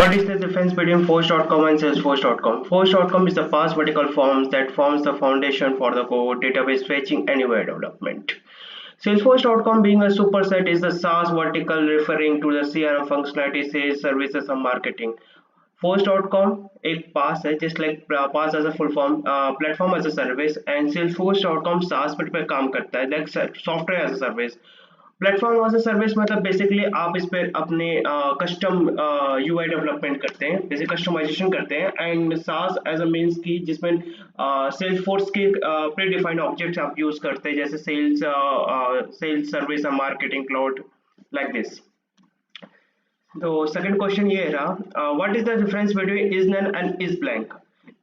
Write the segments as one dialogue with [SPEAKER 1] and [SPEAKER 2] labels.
[SPEAKER 1] What is the difference between Force.com and Salesforce.com? Force.com is the fast vertical forms that forms the foundation for the code, database fetching, and UI development. Salesforce.com being a superset is the SaaS vertical referring to the CRM functionality, sales, services, and marketing. Force.com एक पास है just like pass as a full form platform as a service and Salesforce.com SaaS पे काम करता है like software as a service. Platform as a service मतलब basically आप इस पर अपने कस्टम यूआई डेवलपमेंट करते हैं, जैसे कस्टमाइजेशन करते हैं, एंड सास एज अ मींस की जिसमें सेल्सफोर्स के प्री डिफाइंड ऑब्जेक्ट्स आप यूज करते हैं, जैसे सेल्स सर्विस और मार्केटिंग क्लाउड लाइक दिस. तो सेकंड क्वेश्चन ये रहा, what is the difference between is null and is blank.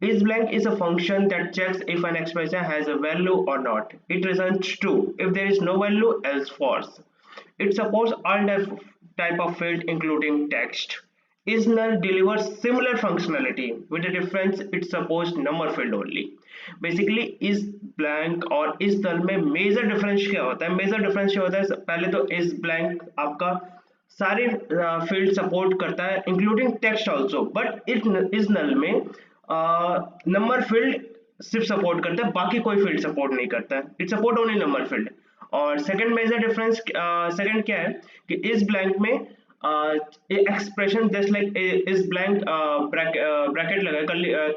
[SPEAKER 1] Is blank is a function that checks if an expression has a value or not. It returns true if there is no value, else false. It supports all type of field including text. Is null delivers similar functionality with the difference it supports number field only. Basically is blank और is null में major difference क्या होता है? Major difference क्या होता है? पहले तो is blank आपका सारे field support करता है including text also, but it is null में नंबर फील्ड सिर्फ सपोर्ट करता है, बाकी कोई फील्ड सपोर्ट नहीं करता है. It support only number field. और सेकंड मेजर डिफरेंस सेकंड क्या है कि इस ब्लैंक में एक्सप्रेशन जस्ट लाइक इस ब्लैंक ब्रैकेट लगा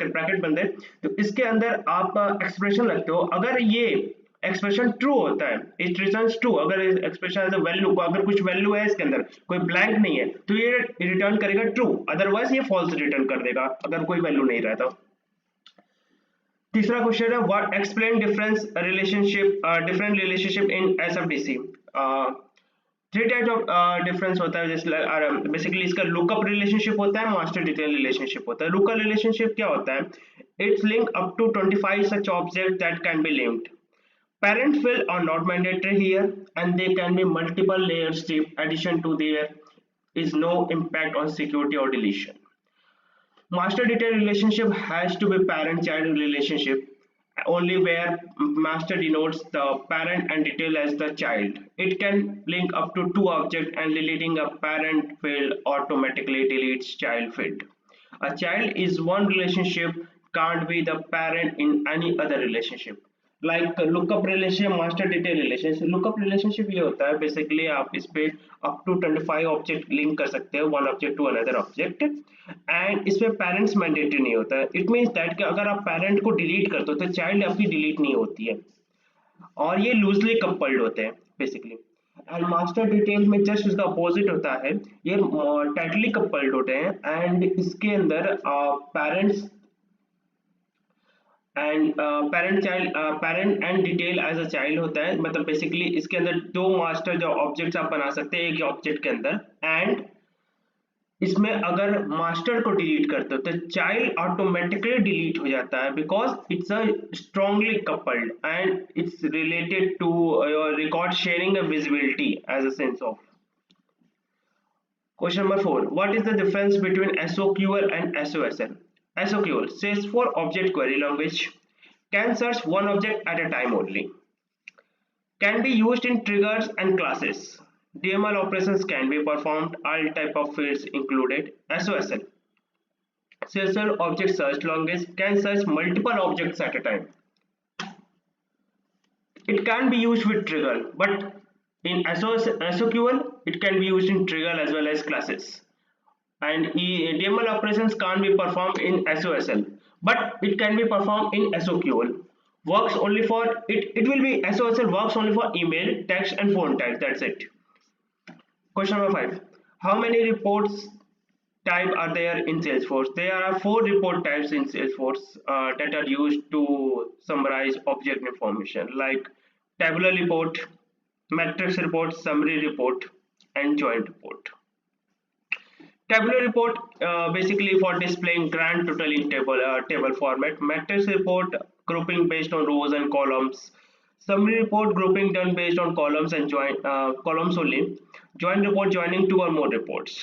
[SPEAKER 1] ब्रैकेट बंद है, तो इसके अंदर आप एक्सप्रेशन लगते हो. अगर ये एक्सप्रेशन ट्रू होता है, इट रिटर्न्स ट्रू. अगर एक्सप्रेशन एज अ वैल्यू, अगर कुछ वैल्यू है इसके अंदर, कोई ब्लैंक नहीं है, तो ये रिटर्न करेगा ट्रू, अदरवाइज ये फॉल्स रिटर्न कर देगा अगर कोई वैल्यू नहीं रहता. तीसरा क्वेश्चन है, what explain difference relationship different relationship in SFDC. Three type of difference होता है, जैसे बेसिकली इसका लुकअप रिलेशनशिप होता है, मास्टर डिटेल रिलेशनशिप होता है. लुकअप रिलेशनशिप क्या होता है? It's link up to 25 such object that can be linked. Parent field are not mandatory here, and they can be multiple layers deep. Addition to there is no impact on security or deletion. Master detail relationship has to be parent-child relationship only where master denotes the parent and detail as the child. It can link up to two objects, and deleting a parent field automatically deletes child field. A child is one relationship, can't be the parent in any other relationship. Like lookup relationship, master detail relationship. Lookup relationship ये होता है basically आप इस पे up to 25 object link कर सकते हो, one object to another object, and इसमें पेरेंट्स मैंडेटरी नहीं होता है. इट मींस दैट कि अगर आप पेरेंट को डिलीट करते हो तो चाइल्ड आपकी डिलीट नहीं होती है, और ये लूजली कपल्ड होते हैं बेसिकली. एंड मास्टर डिटेल में जस्ट इसका अपोजिट होता है, ये टाइटली कपल्ड होते हैं, एंड इसके अंदर parents and parent and detail as a child होता है. मतलब बेसिकली इसके अंदर दो मास्टर जो ऑब्जेक्ट्स आप बना सकते हैं एक ऑब्जेक्ट के अंदर, एंड इसमें अगर मास्टर को डिलीट करते हो तो चाइल्ड ऑटोमेटिकली डिलीट हो जाता है, because it's a strongly coupled and it's related to your record sharing a visibility as a sense of. Question number 4, what is the difference between SOQL and SOSL. SOQL says for object query language, can search one object at a time only, can be used in triggers and classes. DML operations can be performed, all type of fields included. SOSL says object search language, can search multiple objects at a time. It can be used with trigger, but in SOQL it can be used in trigger as well as classes. And DML operations can't be performed in SOSL, but it can be performed in SOQL. Works only for it will be SOSL works only for email, text, and phone tags. That's it. Question number 5. How many reports type are there in Salesforce? There are 4 report types in Salesforce that are used to summarize object information, like tabular report, matrix report, summary report, and joint report. Tabular report basically for displaying grand total in table format. Matrix report grouping based on rows and columns. Summary report grouping done based on columns and columns only. Joint report joining 2 or more reports.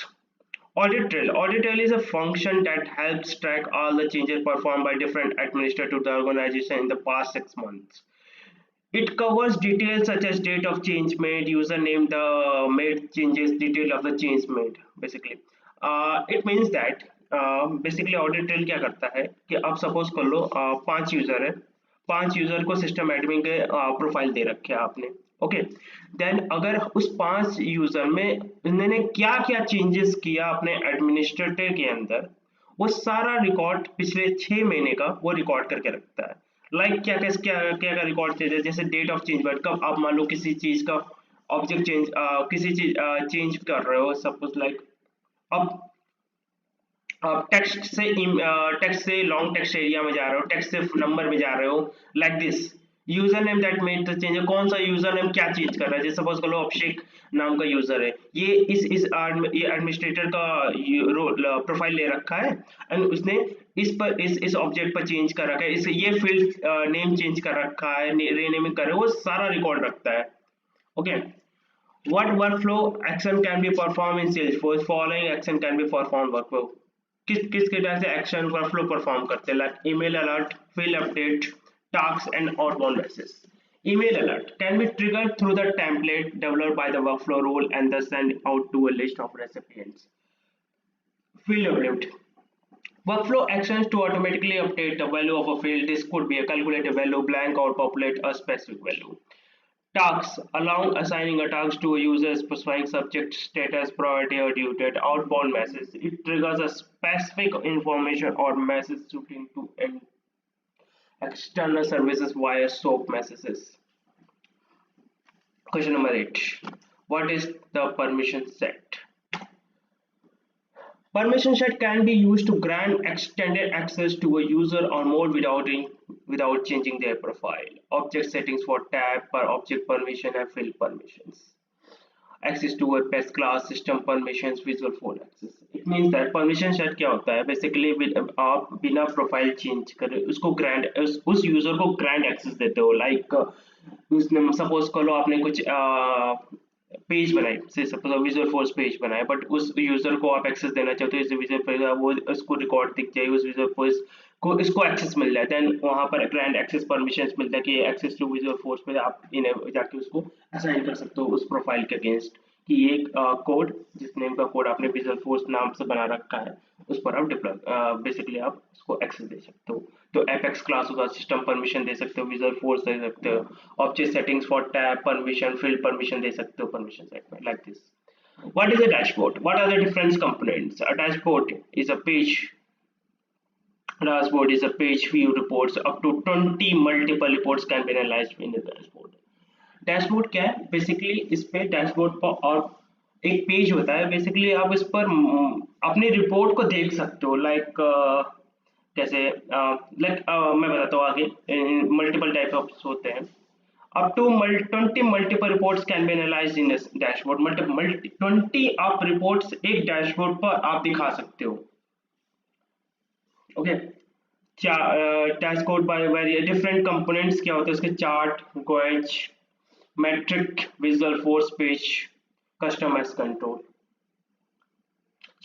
[SPEAKER 1] Audit trail. Audit trail is a function that helps track all the changes performed by different administrators to the organization in the past 6 months. It covers details such as date of change made, username, the made changes, detail of the change made basically. It means that basically audit trail क्या करता है कि आप suppose कर लो 5 user है, 5 user को system admin के profile दे रखे है आपने। ओके, देन अगर उस 5 यूजर में उन्होंने क्या क्या चेंजेस किया अपने एडमिनिस्ट्रेटर के अंदर, वो सारा रिकॉर्ड पिछले 6 महीने का वो रिकॉर्ड करके रखता है। लाइक क्या क्या क्या क्या क्या रिकॉर्ड चेंज है, जैसे डेट ऑफ चेंज, बट कब आप मान लो किसी चीज का ऑब्जेक्ट चेंज, किसी चीज चेंज कर रहे हो, सपोज लाइक अब आप टेक्स्ट से लॉन्ग टेक्स्ट एरिया में जा रहे हो, टेक्स्ट से नंबर में जा रहे हो, like this user name that made the change, कौन सा यूजर नेम क्या चेंज कर रहा है। जैसे सपोज कर लो अभिषेक नाम का यूजर है, ये ये एडमिनिस्ट्रेटर का प्रोफाइल ले रखा है, एंड उसने इस ऑब्जेक्ट पर चेंज कर रखा है, इस ये फील्ड नेम चेंज कर रखा है, रीनेमिंग कर रहे हो, वो सारा रिकॉर्ड रखता है। Okay, what workflow action can be performed in Salesforce? Following action can be performed workflow. किस तरह से एक्शन वर्कफ्लो परफॉर्म करते हैं, like email alert, field update, task and outbound message. email alert can be triggered through the template developed by the workflow rule and thus sent out to a list of recipients. Field update, workflow actions to automatically update the value of a field. This could be a calculated value, blank, or populate a specific value. Tasks, allowing assigning a task to a user specifying subject, status, priority, or due date. Outbound message, it triggers a specific information or message routing to an external services via SOAP messages. Question number 8, what is the permission set? Permission set can be used to grant extended access to a user or mode without changing their profile. Object settings for tab per object permission and field permissions. Access to a pest class, system permissions, visual phone access. It means that permission set क्या होता है, basically आप बिना profile change करे उसको grand उस user को grand access देते हो। लाइक उसने सपोज करो आपने कुछ पेज बनाई, से सपोज विजुअल फोर्स पेज बनाए, बट उस यूजर को आप एक्सेस देना चाहते हो, इस विजुअल फोर्स वो उसको रिकॉर्ड दिख जाए, उस विजुअल फोर्स को इसको एक्सेस मिल जाए, देन वहां पर ग्रैंड एक्सेस परमिशंस मिलता है कि एक्सेस टू विजुअल फोर्स पे आप इन्हें जाके उसको असाइन कर सकते हो उस प्रोफाइल के अगेंस्ट, कि ये कोड जिस नेम का कोड आपने विजुअल फोर्स नाम से बना रखा है उस पर आप डिप्लॉय बेसिकली आप उसको एक्सेस दे सकते हो। तो एपेक्स क्लास होगा, सिस्टम परमिशन दे सकते हो, विजुअल फोर्स दे सकते हो, object settings for tab permission, field permission दे सकते हो परमिशन सेट में, like this. What is a dashboard? What are the different components? A dashboard is a page. Dashboard is a page view reports. Up to 20 multiple reports can be analyzed in the dashboard. Dashboard क्या है, basically इस पे dashboard पर और एक page होता है, basically आप इस पर अपनी रिपोर्ट को देख सकते हो। लाइक कैसे, लाइक मैं बताता हूँ आगे, मल्टीपल टाइप ऑफ होते हैं। Up to 20 multiple reports can be analysed in dashboard. 20 आप रिपोर्ट्स एक डैशबोर्ड पर आप दिखा सकते हो। Okay, dashboard by various different components क्या होते हैं उसके, chart, gauge, metric, visual force page, customized control.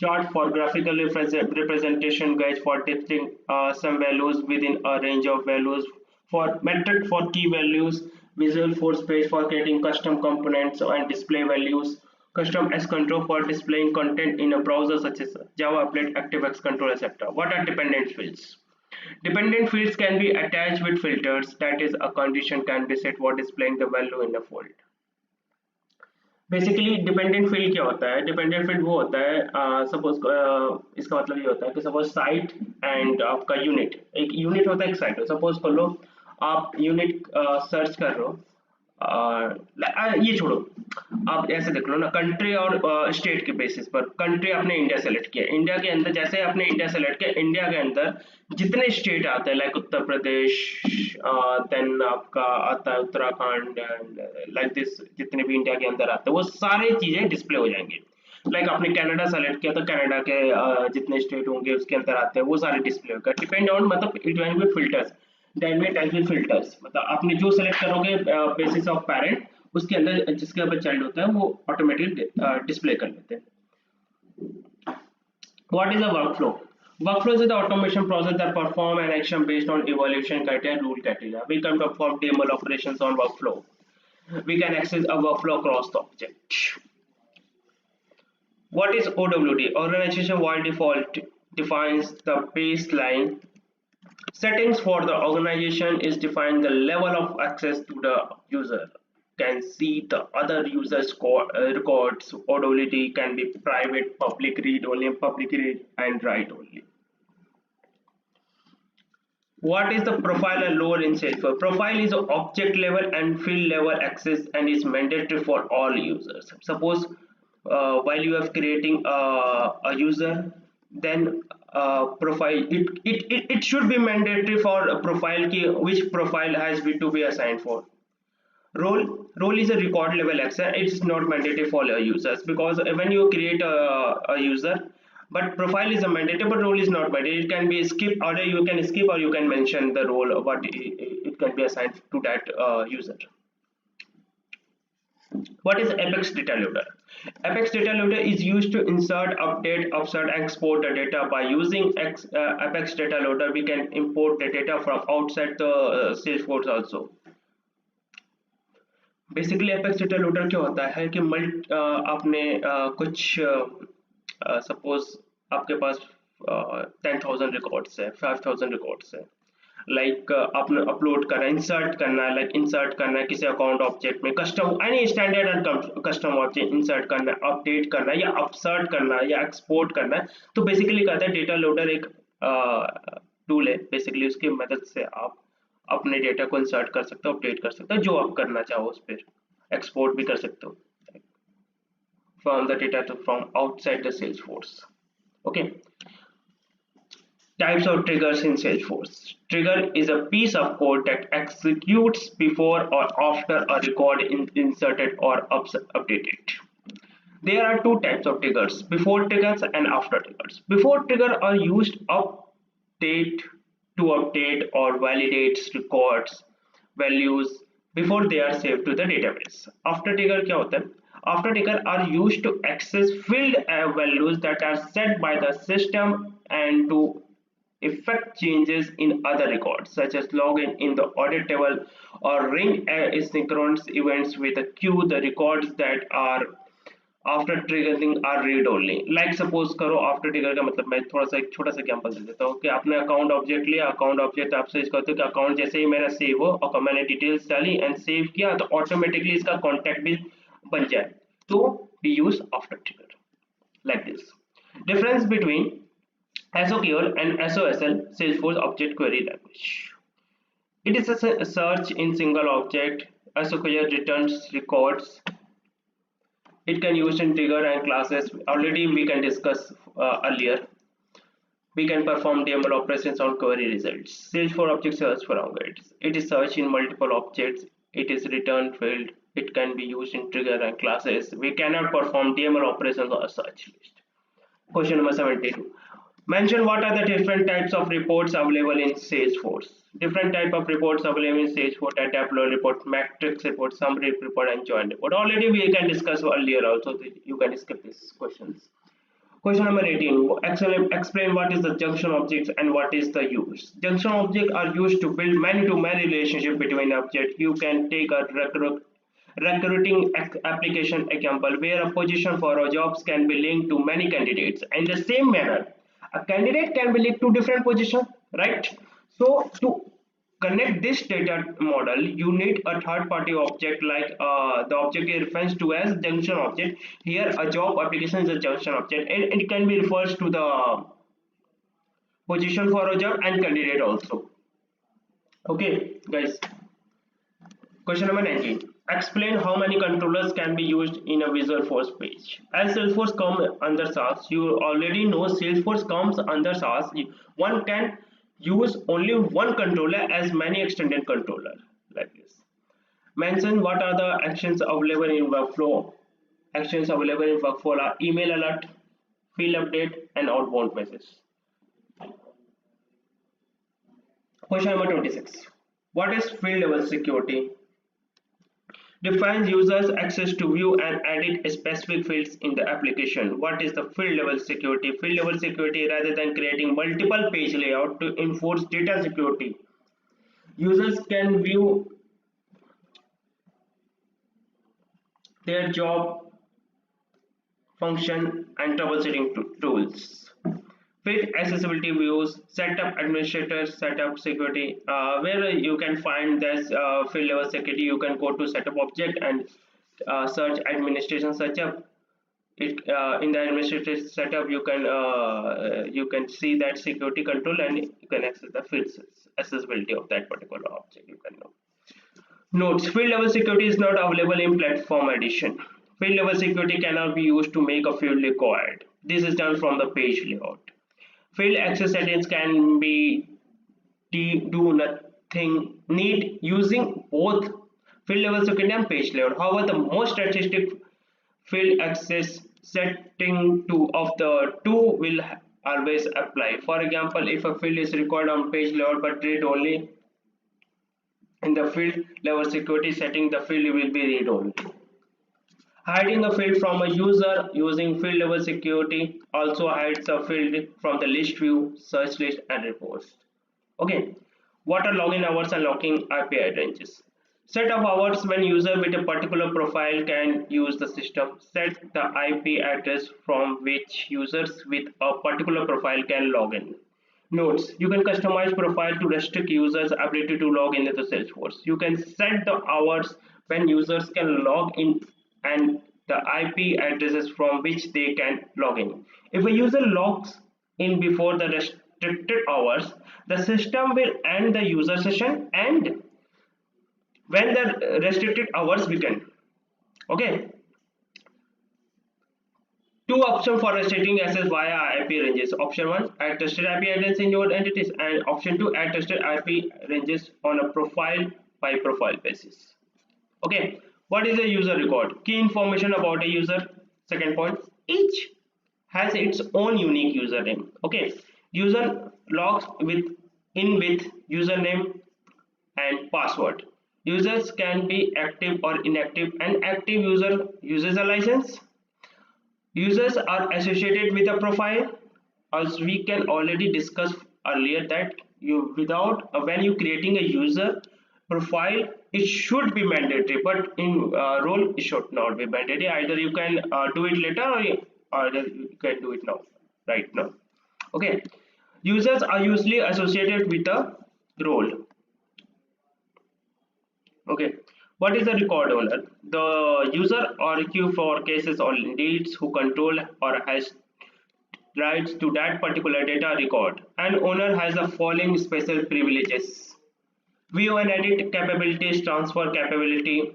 [SPEAKER 1] Chart for graphical representation, guide for depicting some values within a range of values, for metric for key values, visual force page for creating custom components and display values, customized control for displaying content in a browser such as Java applet, ActiveX control, etc. What are dependent fields? Dependent fields can be attached with filters, that is a condition can be set for displaying the value in a field. Basically dependent field क्या होता है, dependent field वो होता है suppose इसका मतलब ये होता है कि सपोज साइट एंड आपका यूनिट, एक यूनिट होता है एक साइट हो, सपोज कर लो आप यूनिट सर्च कर रहे हो, ये छोड़ो, आप ऐसे देख लो ना, कंट्री और स्टेट के बेसिस पर। कंट्री आपने इंडिया सेलेक्ट किया, इंडिया के अंदर जैसे आपने इंडिया सेलेक्ट किया, इंडिया के अंदर जितने स्टेट आते हैं, लाइक उत्तर प्रदेश, देन आपका आता है उत्तराखंड, लाइक दिस, जितने भी इंडिया के अंदर आते हैं वो सारी चीजें डिस्प्ले हो जाएंगी। लाइक आपने कनाडा सेलेक्ट किया तो कनाडा के जितने स्टेट होंगे उसके अंदर आते हैं वो सारे डिस्प्ले होगा। डिपेंड ऑन, मतलब it will be filters, filters, मतलब आपने जो सेलेक्ट करोगे बेसिस ऑफ पेरेंट, उसके अंदर जिसके ऊपर चाइल्ड होता है वो ऑटोमेटिक डिस्प्ले कर लेते हैं। What is a workflow? Workflow is the automation process that perform an action based on evaluation criteria, rule criteria. We can perform DML operations on workflow. We can access a workflow across the object. What is OWD? Organization wide default defines the baseline settings for the organization is define the level of access to the user can see the other users records. OWD can be private, public, read only, public read and write only. What is the profile and role in Salesforce? Profile is object level and field level access and is mandatory for all users. Suppose while you are creating a user, then profile it should be mandatory for a profile key, which profile has to be assigned for. Role is a record level access. It's not mandatory for all users because when you create a user, but profile is a mandatory, but role is not mandatory. It can be skip, or you can skip, or you can mention the role, but it can be assigned to that user. What is Apex data loader? Apex data loader is used to insert, update, upsert, and export the data. By using Apex data loader, we can import the data from outside the Salesforce also. Basically apex data loader क्या होता है कि आपने कुछ suppose आपके पास 10,000 records है, 5,000 records है, like आपने अपलोड करना है, इंसर्ट करना है, लाइक इंसर्ट करना है किसी अकाउंट ऑब्जेक्ट में, custom any standard and custom object insert करना है, अपडेट करना है, या अपसर्ट करना है, या एक्सपोर्ट करना है. तो बेसिकली कहता है डेटा लोडर एक टूल है. बेसिकली उसकी मदद से आप अपने डेटा को इंसर्ट कर सकते हो, अपडेट कर सकते हो, जो आप करना चाहो उस पर एक्सपोर्ट भी कर सकते हो from the data from outside the Salesforce. Okay. Types of triggers in Salesforce. Trigger is a piece of code that executes before or after a record is inserted or updated. There are two types of triggers: before triggers and after triggers. Before trigger are used to update or validate records values before they are saved to the database. After trigger क्या होता है? After trigger are used to access field values that are set by the system and to effect changes in other records such as login in the audit table or ring asynchronous events with a queue. The records that are after triggering are read only. Like suppose करो after trigger का मतलब, मैं थोड़ा सा एक छोटा सा example दे देता हूँ कि आपने अकाउंट ऑब्जेक्ट लिया, अकाउंट ऑब्जेक्ट आपसे इसका होता है कि अकाउंट जैसे ही मेरा सेव हो और मैंने डिटेल्स डाली एंड सेव किया तो ऑटोमेटिकली इसका कॉन्टैक्ट भी बन जाए. तो we use after trigger like this. Difference between SOQL and SOSL, Salesforce Object Query Language. It is a search in single object. SOQL returns records. It can use in trigger and classes. Already we can discuss earlier. We can perform DML operations on query results. Salesforce Object Search for Objects. It is search in multiple objects. It is return field. It can be used in trigger and classes. We cannot perform DML operations on a search list. Question number 72. Mention what are the different types of reports available in Salesforce. Different type of reports available in Salesforce: data upload report, matrix report, summary report, and join report. Already we can discuss earlier also. You can skip these questions. Question number 18. Explain what is the junction objects and what is the use. Junction objects are used to build many-to-many relationship between objects. You can take a recruiting application example where a position for a jobs can be linked to many candidates. In the same manner, a candidate can be linked to different positions, right? So to connect this data model, you need a third-party object like the object is referred to as junction object. Here, a job application is a junction object, and it can be refers to the position for a job and candidate also. Okay, guys. Question number 19. Explain how many controllers can be used in a Visual Force page. As Salesforce comes under SaaS, you already know Salesforce comes under SaaS. One can use only one controller as many extended controller like this. Mention what are the actions available in workflow. Actions available in workflow are email alert, field update, and outbound message. Question number 26. What is field level security? Defines users access to view and edit specific fields in the application. What is the field level security? Field level security, rather than creating multiple page layout to enforce data security, users can view their job function, and troubleshooting tools. Fit accessibility views, setup administrator, setup security, where you can find this field level security. You can go to setup object and search administration setup. It in the administrative setup you can see that security control, and you can access the field accessibility of that particular object. You can know. Notes: field level security is not available in platform edition. Field level security cannot be used to make a field required. This is done from the page layout. Field access settings can be do nothing need using both field level security and page layout. However, the most statistic field access setting two of the two will always apply. For example, if a field is recorded on page layout but read only, in the field level security setting, the field will be read only. Hiding a field from a user using field level security also hides a field from the list view, search list, and reports. Okay, what are login hours and login IP ranges? Set of hours when user with a particular profile can use the system. Set the IP address from which users with a particular profile can log in. Notes: you can customize profile to restrict users' ability to log into the Salesforce. You can set the hours when users can log in and the IP addresses from which they can log in. If a user logs in before the restricted hours, the system will end the user session and when the restricted hours begin. Okay. Two options for restricting access via IP ranges. Option 1, add trusted IP address in your entities, and option 2, add trusted IP ranges on a profile by profile basis. Okay, what is a user record? Key information about a user. Second point, each has its own unique username. Okay, user logs with username and password. Users can be active or inactive. An active user uses a license. Users are associated with a profile, as we can already discuss earlier that when you creating a user profile, it should be mandatory, but in role it should not be mandatory. Either you can do it later or you can do it now, right now. Okay, users are usually associated with a role. Okay, what is a record owner? The user or queue for cases or leads who control or has rights to that particular data record. An owner has the following special privileges: view and edit capabilities, transfer capability,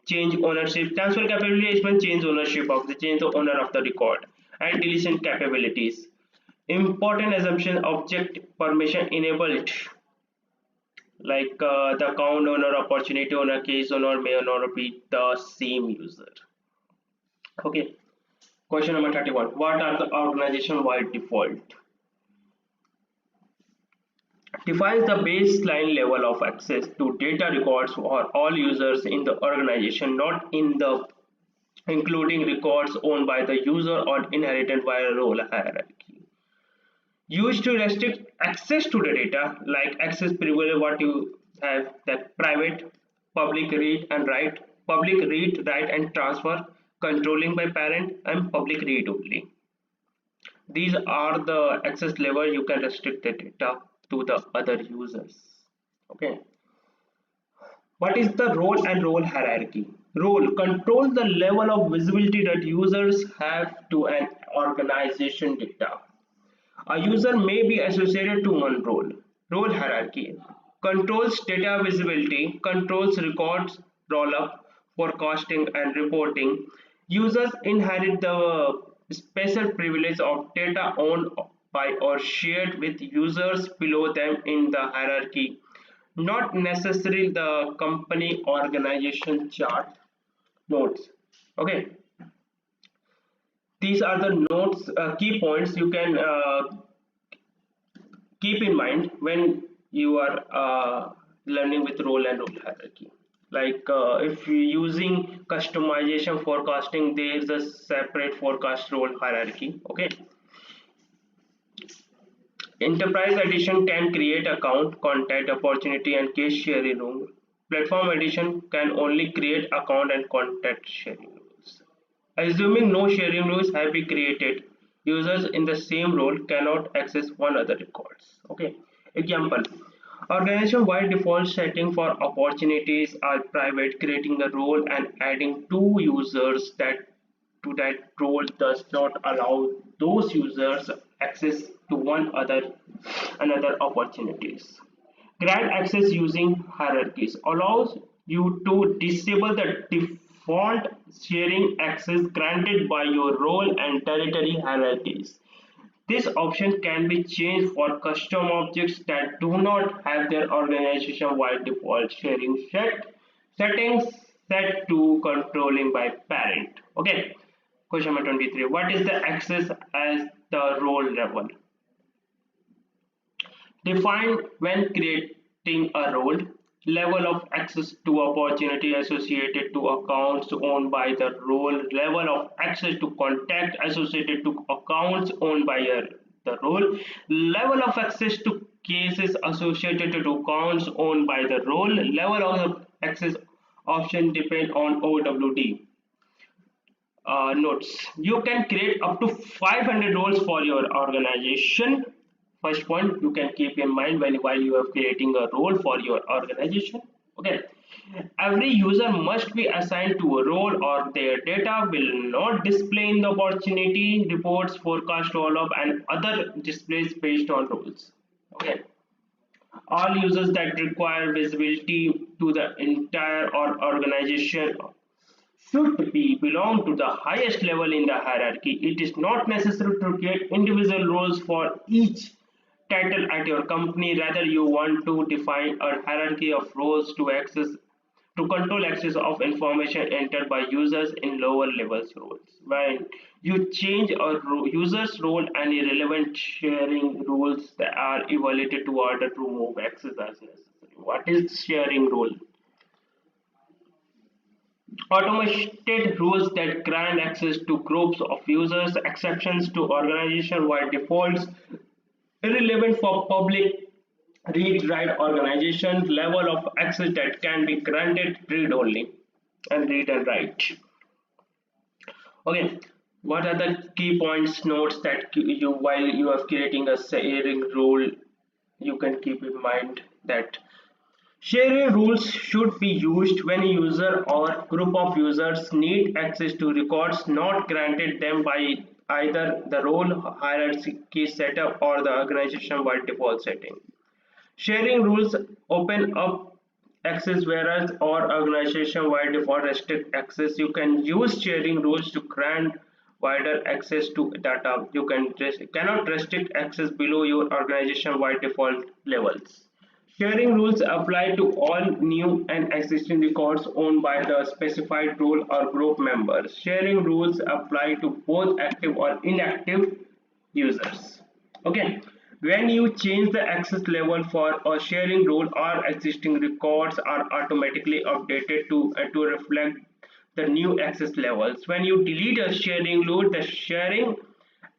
[SPEAKER 1] change ownership. Transfer capability is change the owner of the record, and deletion capabilities. Important assumption: object permission enabled, like the account owner, opportunity owner, case owner may or not be the same user. Okay, question number 31. What are the organization wide default? Defines the baseline level of access to data records for all users in the organization, not in the including records owned by the user or inherited by a role hierarchy. Used to restrict access to the data, like access privilege, what you have, that private, public read and write, public read, write and transfer, controlling by parent, and public read only. These are the access level you can restrict the data to the other users. Okay, what is the role and role hierarchy? Role controls the level of visibility that users have to an organization data. A user may be associated to one role. Role hierarchy controls data visibility, controls records roll-up, forecasting and reporting. Users inherit the special privilege of data owned by or shared with users below them in the hierarchy, not necessarily the company organization chart. Notes. Okay, these are the notes, key points you can keep in mind when you are learning with role and role hierarchy. Like if you're using customization forecasting, there is a separate forecast role hierarchy. Okay, enterprise edition can create account, contact, opportunity and case sharing rule. Platform edition can only create account and contact sharing rules. Assuming no sharing rules have been created, users in the same role cannot access one other records. Okay. Example. Organization-wide default setting for opportunities are private. Creating a role and adding two users to that role does not allow those users access to one another opportunities. Grant access using hierarchies allows you to disable the default sharing access granted by your role and territory hierarchies. This option can be changed for custom objects that do not have their organization-wide default sharing settings set to controlling by parent. Okay. Question number 23. What is the access as the role level? Defined when creating a role, level of access to opportunity associated to accounts owned by the role, level of access to contact associated to accounts owned by the role, level of access to cases associated to accounts owned by the role, level of access option depend on OWD. Notes. You can create up to 500 roles for your organization. First point you can keep in mind while you are creating a role for your organization. Okay. Every user must be assigned to a role or their data will not display in the opportunity reports, forecast, roll-up and other displays based on roles. Okay. All users that require visibility to the entire organization should be belong to the highest level in the hierarchy. It is not necessary to create individual roles for each title at your company. Rather, you want to define a hierarchy of roles to control access of information entered by users in lower levels roles. When you change a user's role, any relevant sharing rules that are evaluated to order to remove access as necessary. What is sharing role? Automated rules that grant access to groups of users, exceptions to organization-wide defaults, irrelevant for public read-write organization, level of access that can be granted read-only and read and write. Okay, what are the key points, notes that you while you are creating a sharing rule, you can keep in mind that sharing rules should be used when a user or group of users need access to records not granted them by either the role hierarchy setup or the organization-wide default setting. Sharing rules open up access whereas or organization-wide default restrict access. You can use sharing rules to grant wider access to data. You cannot restrict access below your organization-wide default levels. Sharing rules apply to all new and existing records owned by the specified role or group members. Sharing rules apply to both active or inactive users. Okay, when you change the access level for a sharing role, all existing records are automatically updated to reflect the new access levels. When you delete a sharing rule, the sharing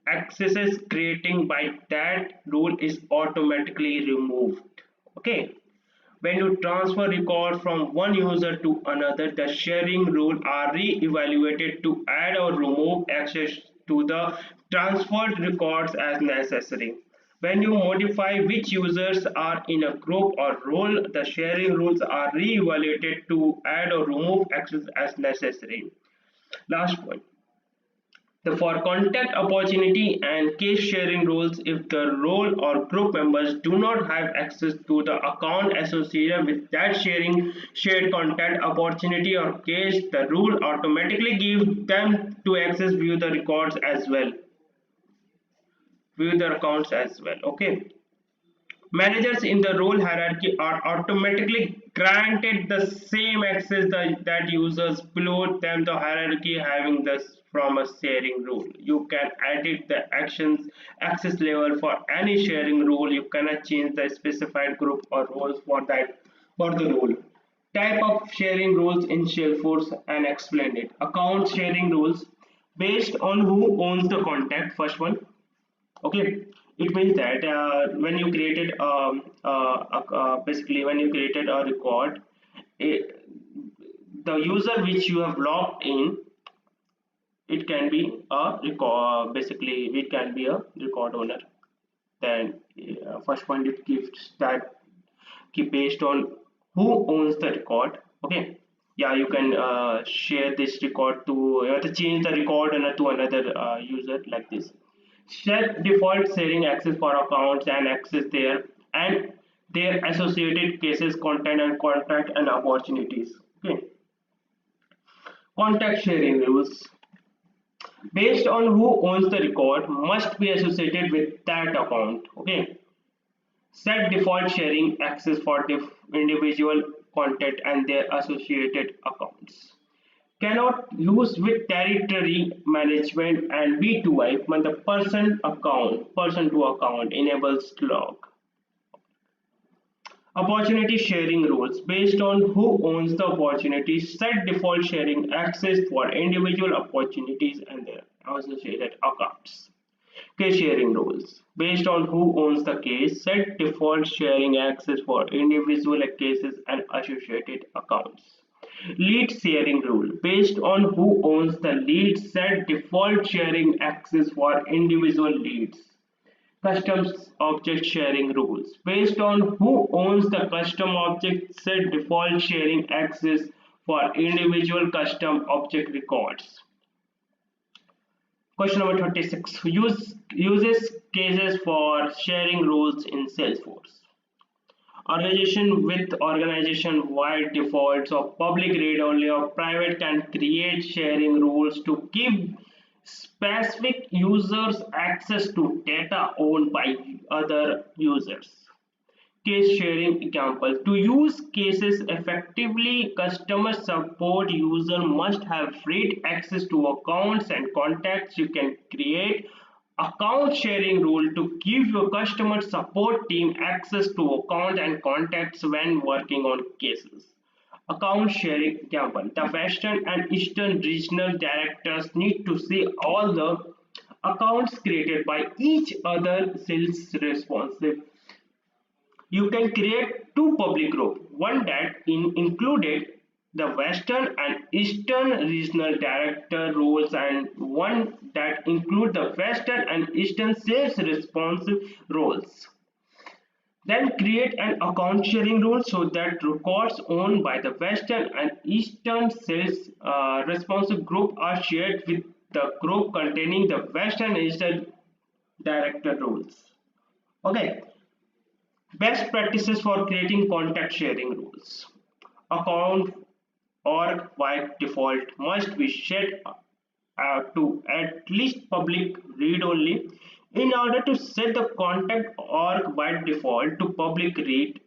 [SPEAKER 1] accesses creating by that rule is automatically removed. Okay, when you transfer record from one user to another, the sharing rule are re-evaluated to add or remove access to the transferred records as necessary. When you modify which users are in a group or role, the sharing rules are re-evaluated to add or remove access as necessary. Last point. For contact opportunity and case sharing rules, if the role or group members do not have access to the account associated with that shared contact opportunity or case, the rule automatically gives them to access view the records as well, view the accounts as well. Okay. Managers in the role hierarchy are automatically granted the same access that users below them the hierarchy having this from a sharing rule. You can edit the actions access level for any sharing rule. You cannot change the specified group or roles for the rule. Type of sharing rules in Salesforce and explain it. Account sharing rules based on who owns the contact. First one. Okay, it means that when you created basically when you created a record, it, the user which you have logged in it can be a record, basically it can be a record owner. Then first point, it gives that based on who owns the record. Okay, yeah, you can share this record to, you have to change the record to another user like this. Set default sharing access for accounts and access there and their associated cases, content and contact and opportunities. Okay, contact sharing rules based on who owns the record must be associated with that account. Okay, set default sharing access for the individual contact and their associated accounts. Cannot use with territory management and B2I when the person to account enables log. Opportunity sharing rules based on who owns the opportunity, set default sharing access for individual opportunities and their associated accounts. Case sharing rules based on who owns the case, set default sharing access for individual cases and associated accounts. Lead sharing rule based on who owns the lead, set default sharing access for individual leads. Custom object sharing rules based on who owns the custom object, set default sharing access for individual custom object records. Question number 36. Uses cases for sharing rules in Salesforce. Organization with organization wide defaults of public read only or private can create sharing rules to give specific users access to data owned by other users. Case sharing example. To use cases effectively, customer support user must have read access to accounts and contacts. You can create account sharing rule to give your customer support team access to account and contacts when working on cases. Account sharing example. The Western and Eastern regional directors need to see all the accounts created by each other sales responsive. You can create two public groups, one that included the Western and Eastern regional director roles and one that include the Western and Eastern sales responsive roles. Then create an account sharing rule so that records owned by the Western and Eastern sales responsive group are shared with the group containing the Western and Eastern director roles. Okay, best practices for creating contact sharing rules. Account org by default must be set to at least public read only. In order to set the contact org by default to public read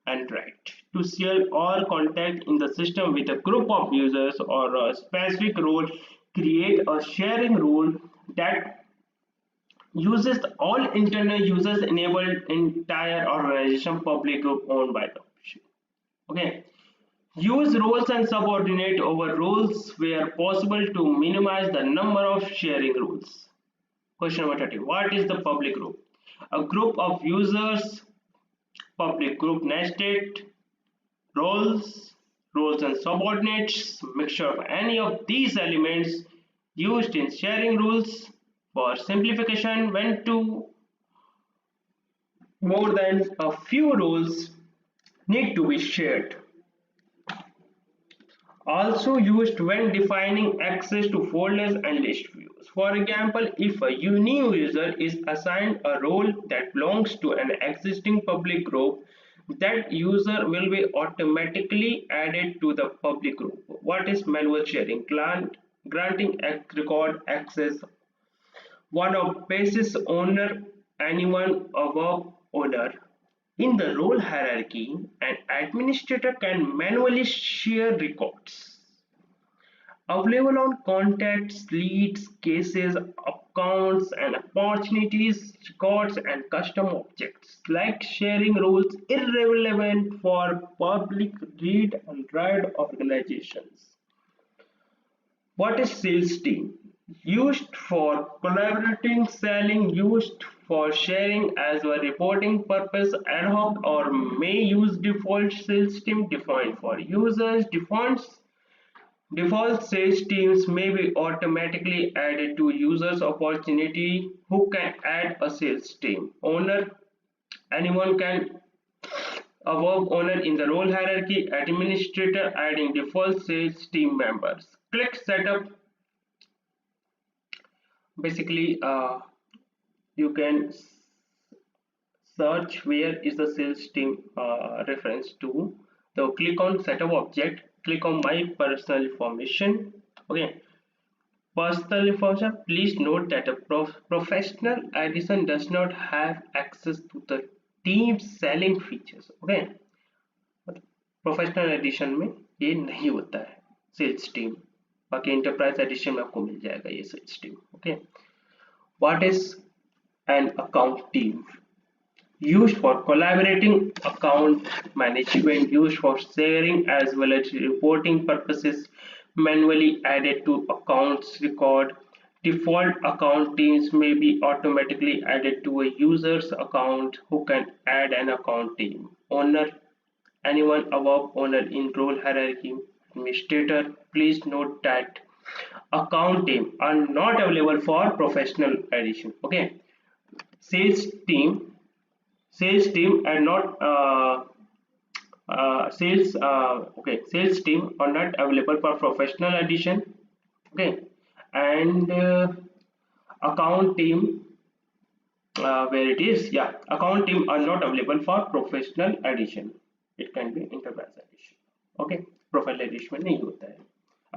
[SPEAKER 1] and write, to share all contact in the system with a group of users or a specific role, create a sharing rule that uses all internal users enabled entire organization public group owned by the option. Okay. Use roles and subordinate over roles where possible to minimize the number of sharing rules. Question number 30. What is the public group? A group of users, public group nested, roles, roles and subordinates, mixture of any of these elements used in sharing rules. For simplification, when two more than a few roles need to be shared. Also used when defining access to folders and list views. For example, if a new user is assigned a role that belongs to an existing public group, that user will be automatically added to the public group. What is manual sharing? Granting record access. One of basis owner, anyone above owner. In the role hierarchy, an administrator can manually share records available on contacts, leads, cases, accounts, and opportunities, records, and custom objects. Like sharing rules irrelevant for public read and write organizations. What is sales team? Used for collaborating, selling, used for sharing as a reporting purpose, ad hoc or may use default sales team defined for users, defines Default sales teams may be automatically added to users opportunity who can add a sales team. Owner, anyone can above owner in the role hierarchy, administrator adding default sales team members. Click setup. Basically, you can search where is the sales team reference to. So click on setup object, click on my personal information. Okay, personal information. Please note that a professional edition does not have access to the team selling features. Okay, professional edition में ये नहीं होता है sales team, बाकी enterprise edition में आपको मिल जाएगा ये sales team. Okay, what is an account team? Used for collaborating, account management, used for sharing as well as reporting purposes, manually added to accounts record. Default account teams may be automatically added to a user's account who can add an account team. Owner, anyone above owner in role hierarchy. Administrator, please note that account team are not available for professional addition. Okay, sales team are not sales team are not available for professional addition. Okay, and account team, where it is, yeah, account team are not available for professional addition. It can be enterprise addition. Okay, profile edition में नहीं होता है,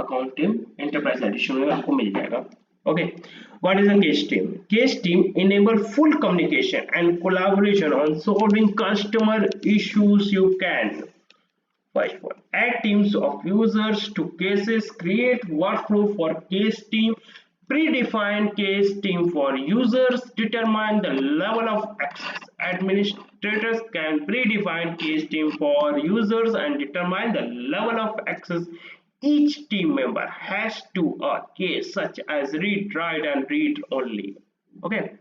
[SPEAKER 1] account team enterprise edition में आपको मिल जाएगा. Okay, what is a case team? Case team enable full communication and collaboration on solving customer issues. You can first one, add teams of users to cases, create workflow for case team, predefine case team for users, determine the level of access. Administrators can predefine case team for users and determine the level of access each team member has to a case, such as read, write, and read only. Okay,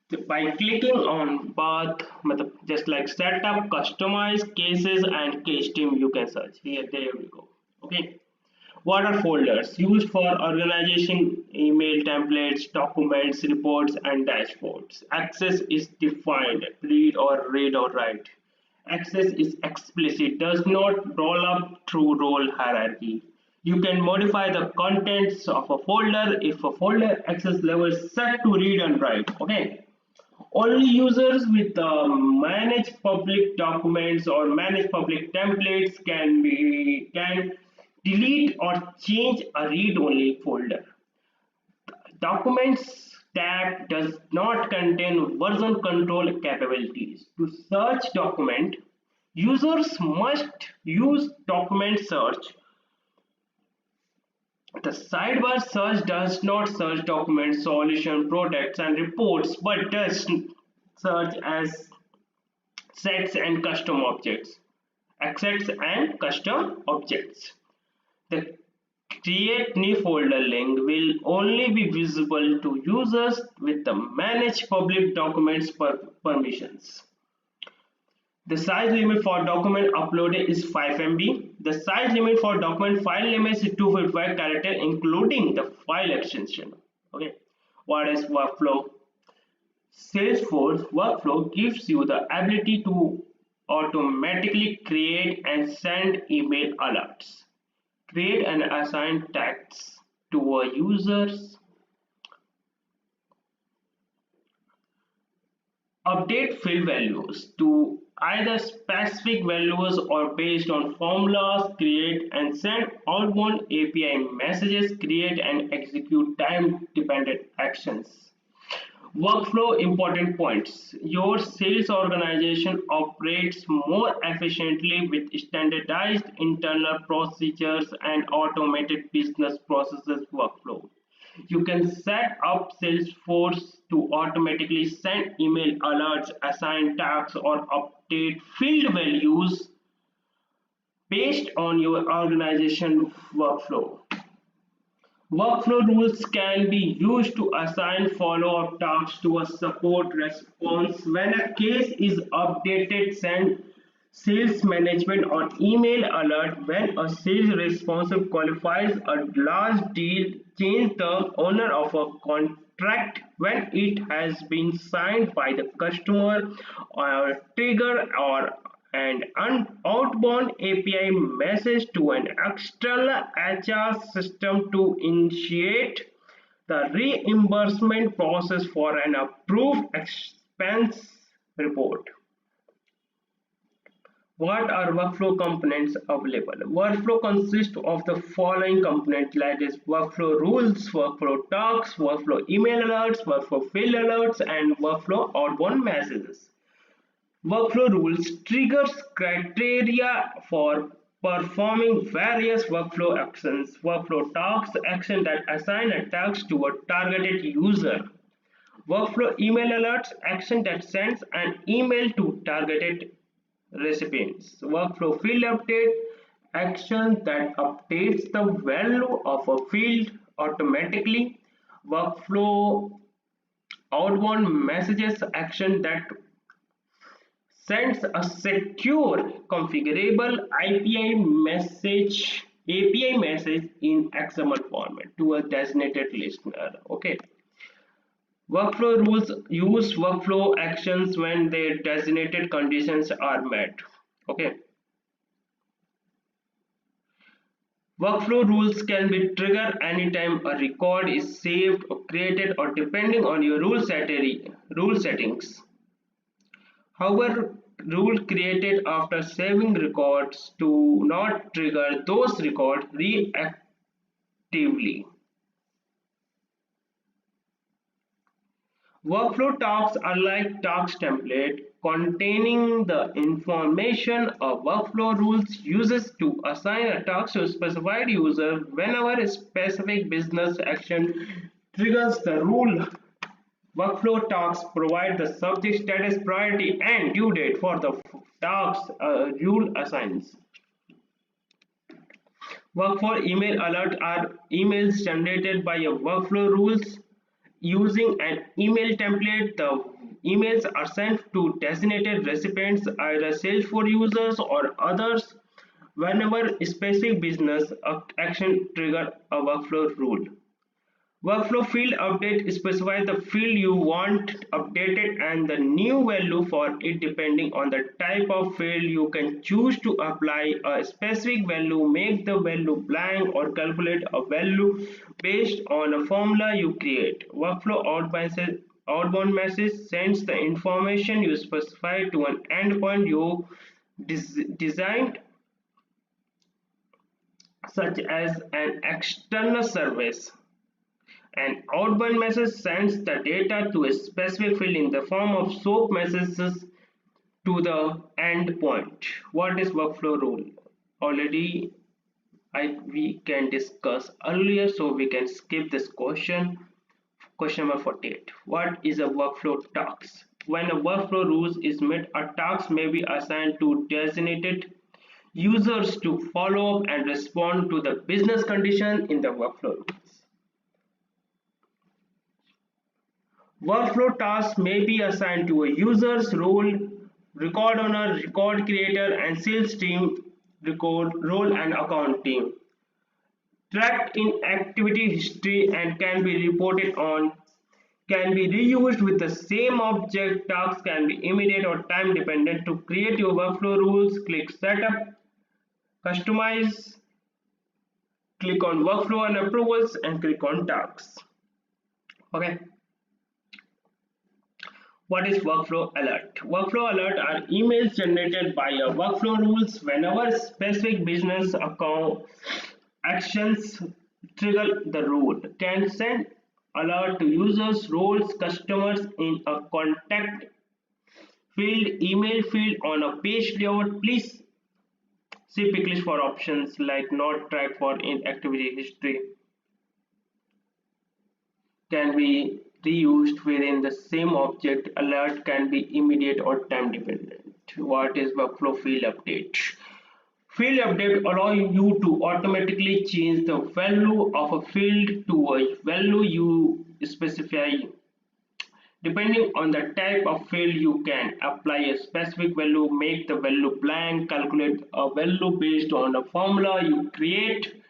[SPEAKER 1] so by clicking on path, just like setup, customize cases and case team, you can search here. There we go. Okay, what are folders? Used for organization, email templates, documents, reports, and dashboards. Access is defined: read or write. Access is explicit, does not roll up through role hierarchy. You can modify the contents of a folder if a folder access level is set to read and write. Okay, only users with manage public documents or manage public templates can delete or change a read only folder. Documents tab does not contain version control capabilities. To search document, users must use document search. The sidebar search does not search documents, solution, products, and reports, but does search as sets and custom objects. Assets and custom objects. The create new folder link will only be visible to users with the manage public documents permissions. The size limit for document uploaded is 5 MB. The size limit for document file name is 255 character including the file extension. Okay, what is workflow? Salesforce workflow gives you the ability to automatically create and send email alerts, create and assign tags to a users, update field values to either specific values or based on formulas, create and send outbound API messages, create and execute time dependent actions. Workflow important points. Your sales organization operates more efficiently with standardized internal procedures and automated business processes workflow. You can set up Salesforce to automatically send email alerts, assign tags, or update field values based on your organization workflow. Workflow rules can be used to assign follow-up tasks to a support response. When a case is updated, send Sales management on email alert when a sales responsive qualifies a large deal, change the owner of a contract when it has been signed by the customer, or trigger or an outbound API message to an external HR system to initiate the reimbursement process for an approved expense report. What are workflow components available? Workflow consists of the following components, that is workflow rules, workflow tasks, workflow email alerts, workflow field alerts, and workflow outbound messages. Workflow rules triggers criteria for performing various workflow actions. Workflow tasks action that assign a task to a targeted user. Workflow email alerts action that sends an email to targeted recipients. Workflow field update action that updates the value of a field automatically. Workflow outbound messages action that sends a secure configurable API message in XML format to a designated listener. Okay. Workflow rules use workflow actions when their designated conditions are met. Okay. Workflow rules can be triggered anytime a record is saved or created or depending on your rule settings. However, rule created after saving records do not trigger those records reactively. Workflow tasks are like task template containing the information a workflow rules uses to assign a task to a specified user whenever a specific business action triggers the rule. Workflow tasks provide the subject, status, priority, and due date for the tasks a rule assigns. Workflow email alerts are emails generated by a workflow rules. Using an email template, the emails are sent to designated recipients, either Salesforce users or others, whenever a specific business action triggers a workflow rule. Workflow field update specifies the field you want updated and the new value for it depending on the type of field. You can choose to apply a specific value, make the value blank, or calculate a value based on a formula you create. Workflow outbound message sends the information you specify to an endpoint you designed, such as an external service. An outbound message sends the data to a specific field in the form of SOAP messages to the endpoint. What is workflow rule? Already we can discuss earlier, so we can skip this question. Question number 48. What is a workflow task? When a workflow rule is met, a task may be assigned to designated users to follow up and respond to the business condition in the workflow rules. Workflow tasks may be assigned to a user's role, record owner, record creator, and sales team, record role and account team. Tracked in activity history and can be reported on, can be reused with the same object. Tasks can be immediate or time dependent. To create your workflow rules, click Setup, Customize, click on Workflow and Approvals, and click on Tasks. Okay. What is workflow alert? Workflow alert are emails generated by a workflow rules whenever specific business account actions trigger the rule. Can send alert to users, roles, customers in a contact field, email field, on a page layout. Please see picklist for options like not track for in activity history. Can be reused within the same object. Alert can be immediate or time dependent. What is workflow field update? Field update allow you to automatically change the value of a field to a value you specify. Depending on the type of field, you can apply a specific value, make the value blank, calculate a value based on a formula you create.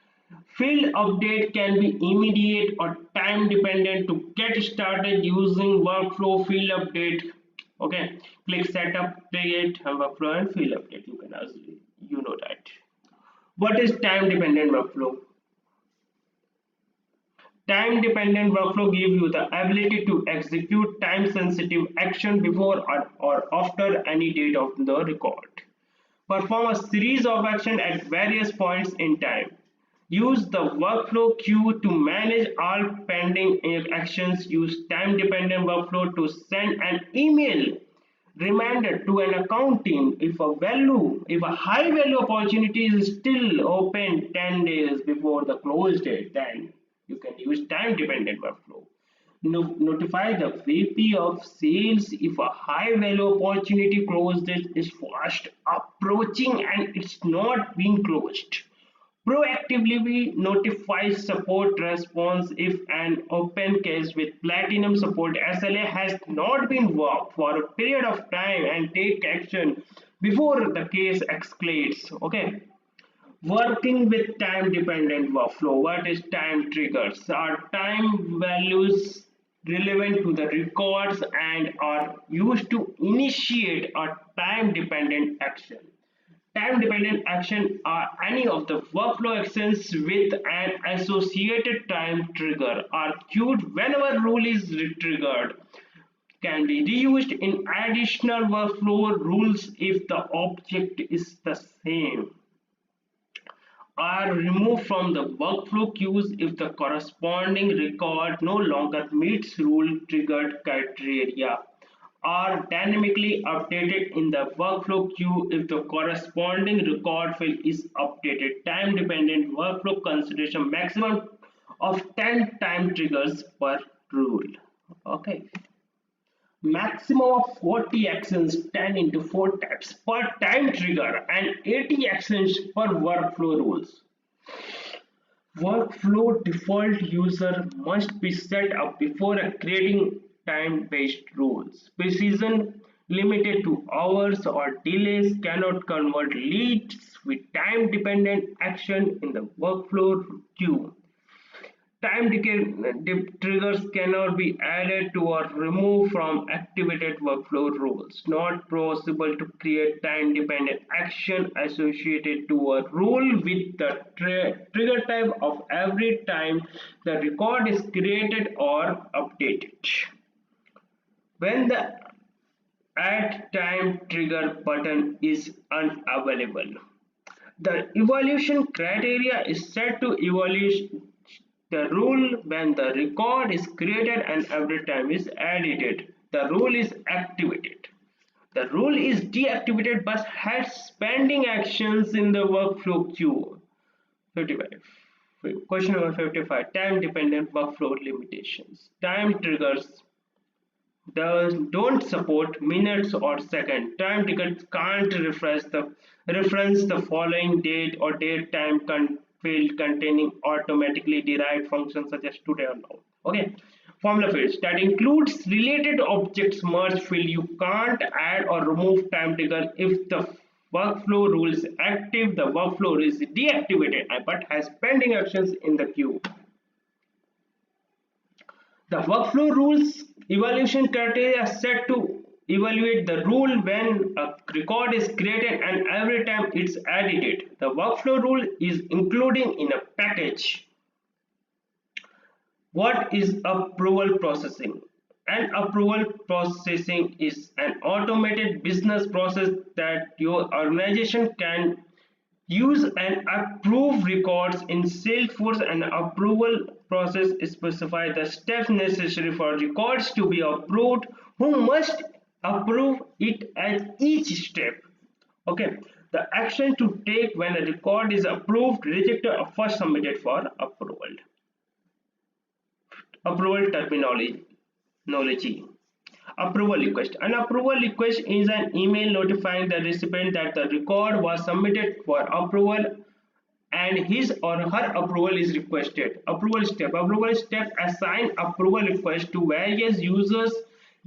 [SPEAKER 1] Field update can be immediate or time dependent. To get started using workflow field update, okay, click setup, create workflow and field update. You can ask, you know that. What is time dependent workflow? Time dependent workflow gives you the ability to execute time sensitive action before or after any date of the record. Perform a series of actions at various points in time. Use the workflow queue to manage all pending actions. Use time dependent workflow to send an email reminder to an account team if a high value opportunity is still open 10 days before the close date, then you can use time dependent workflow. Notify the VP of sales if a high value opportunity close date is fast approaching and it's not being closed. Proactively notify support response if an open case with platinum support SLA has not been worked for a period of time and take action before the case escalates. Okay. Working with time dependent workflow. What is time triggers? Are time values relevant to the records and are used to initiate a time dependent action. Time dependent action are any of the workflow actions with an associated time trigger are queued whenever rule is triggered. Can be reused in additional workflow rules if the object is the same. Are removed from the workflow queues if the corresponding record no longer meets rule triggered criteria. Are dynamically updated in the workflow queue if the corresponding record field is updated. Time dependent workflow consideration maximum of 10 time triggers per rule. Okay. Maximum of 40 actions, 10 into 4 types per time trigger and 80 actions per workflow rules. Workflow default user must be set up before creating time-based rules. Precision limited to hours or delays cannot convert leads with time-dependent action in the workflow queue. Time triggers cannot be added to or removed from activated workflow rules. Not possible to create time-dependent action associated to a rule with the trigger type of every time the record is created or updated. When the Add Time Trigger button is unavailable, the evaluation criteria is set to evaluate the rule when the record is created and every time is edited. The rule is activated. The rule is deactivated but has pending actions in the workflow queue. 55. Question number 55. Time dependent workflow limitations. Time triggers don't support minutes or seconds. Time triggers can't reference the following date or date time field containing automatically derived functions such as today or now. Okay. Formula fields that includes related objects merge field. You can't add or remove time trigger if the workflow rule is active. The workflow is deactivated but has pending actions in the queue. The workflow rules evaluation criteria are set to evaluate the rule when a record is created and every time it's edited. The workflow rule is including in a package. What is approval processing? An approval processing is an automated business process that your organization can use and approve records in Salesforce. An approval process specifies the steps necessary for records to be approved, who must approve it at each step. Okay, the action to take when a record is approved, rejected, or first submitted for approval. Approval terminology. Approval request. An approval request is an email notifying the recipient that the record was submitted for approval and his or her approval is requested. Approval step. Assign approval request to various users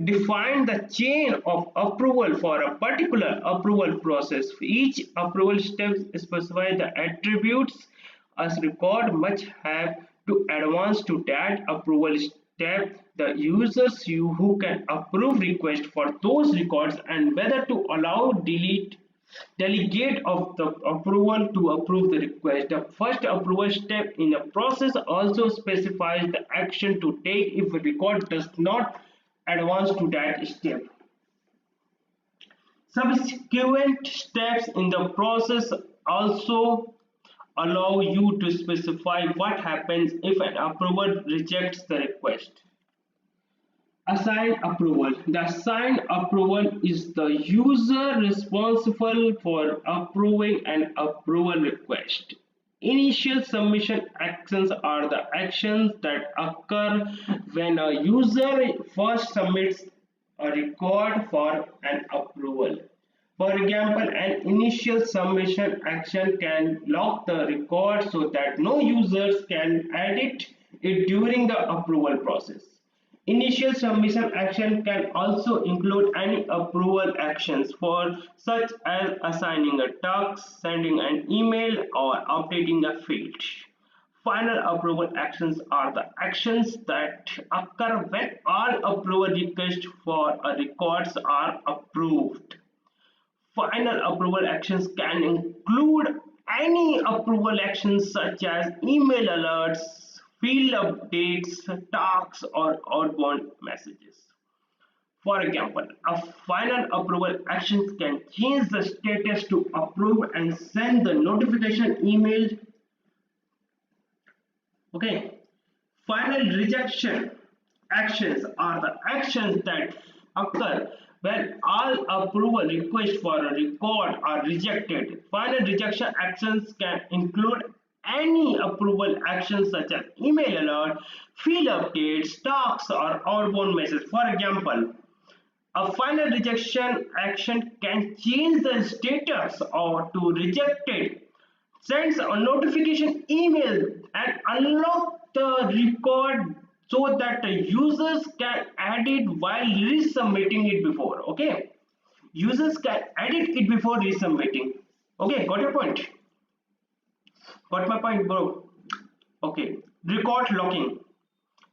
[SPEAKER 1] Define the chain of approval for a particular approval process. Each approval step specify the attributes a record must have to advance to that approval step, the users who can approve requests for those records, and whether to allow delegate of the approval to approve the request. The first approval step in the process also specifies the action to take if a record does not advance to that step. Subsequent steps in the process also allow you to specify what happens if an approver rejects the request. Assigned approval. The assigned approval is the user responsible for approving an approval request. Initial submission actions are the actions that occur when a user first submits a record for an approval. For example, an initial submission action can lock the record so that no users can edit it during the approval process. Initial submission action can also include any approval actions for such as assigning a task, sending an email, or updating a field. Final approval actions are the actions that occur when all approval requests for a records are approved. Final approval actions can include any approval actions such as email alerts, field updates, tasks, or outbound messages. For example, a final approval action can change the status to approve and send the notification email. Okay. Final rejection actions are the actions that occur when all approval requests for a record are rejected. Final rejection actions can include any approval actions such as email alert, field updates, tasks, or outbound messages. For example, a final rejection action can change the status or to rejected, sends a notification email, and unlock the record so that the users can edit while resubmitting it before. Okay, users can edit it before resubmitting. Okay, got your point? Got my point, bro? Okay, record locking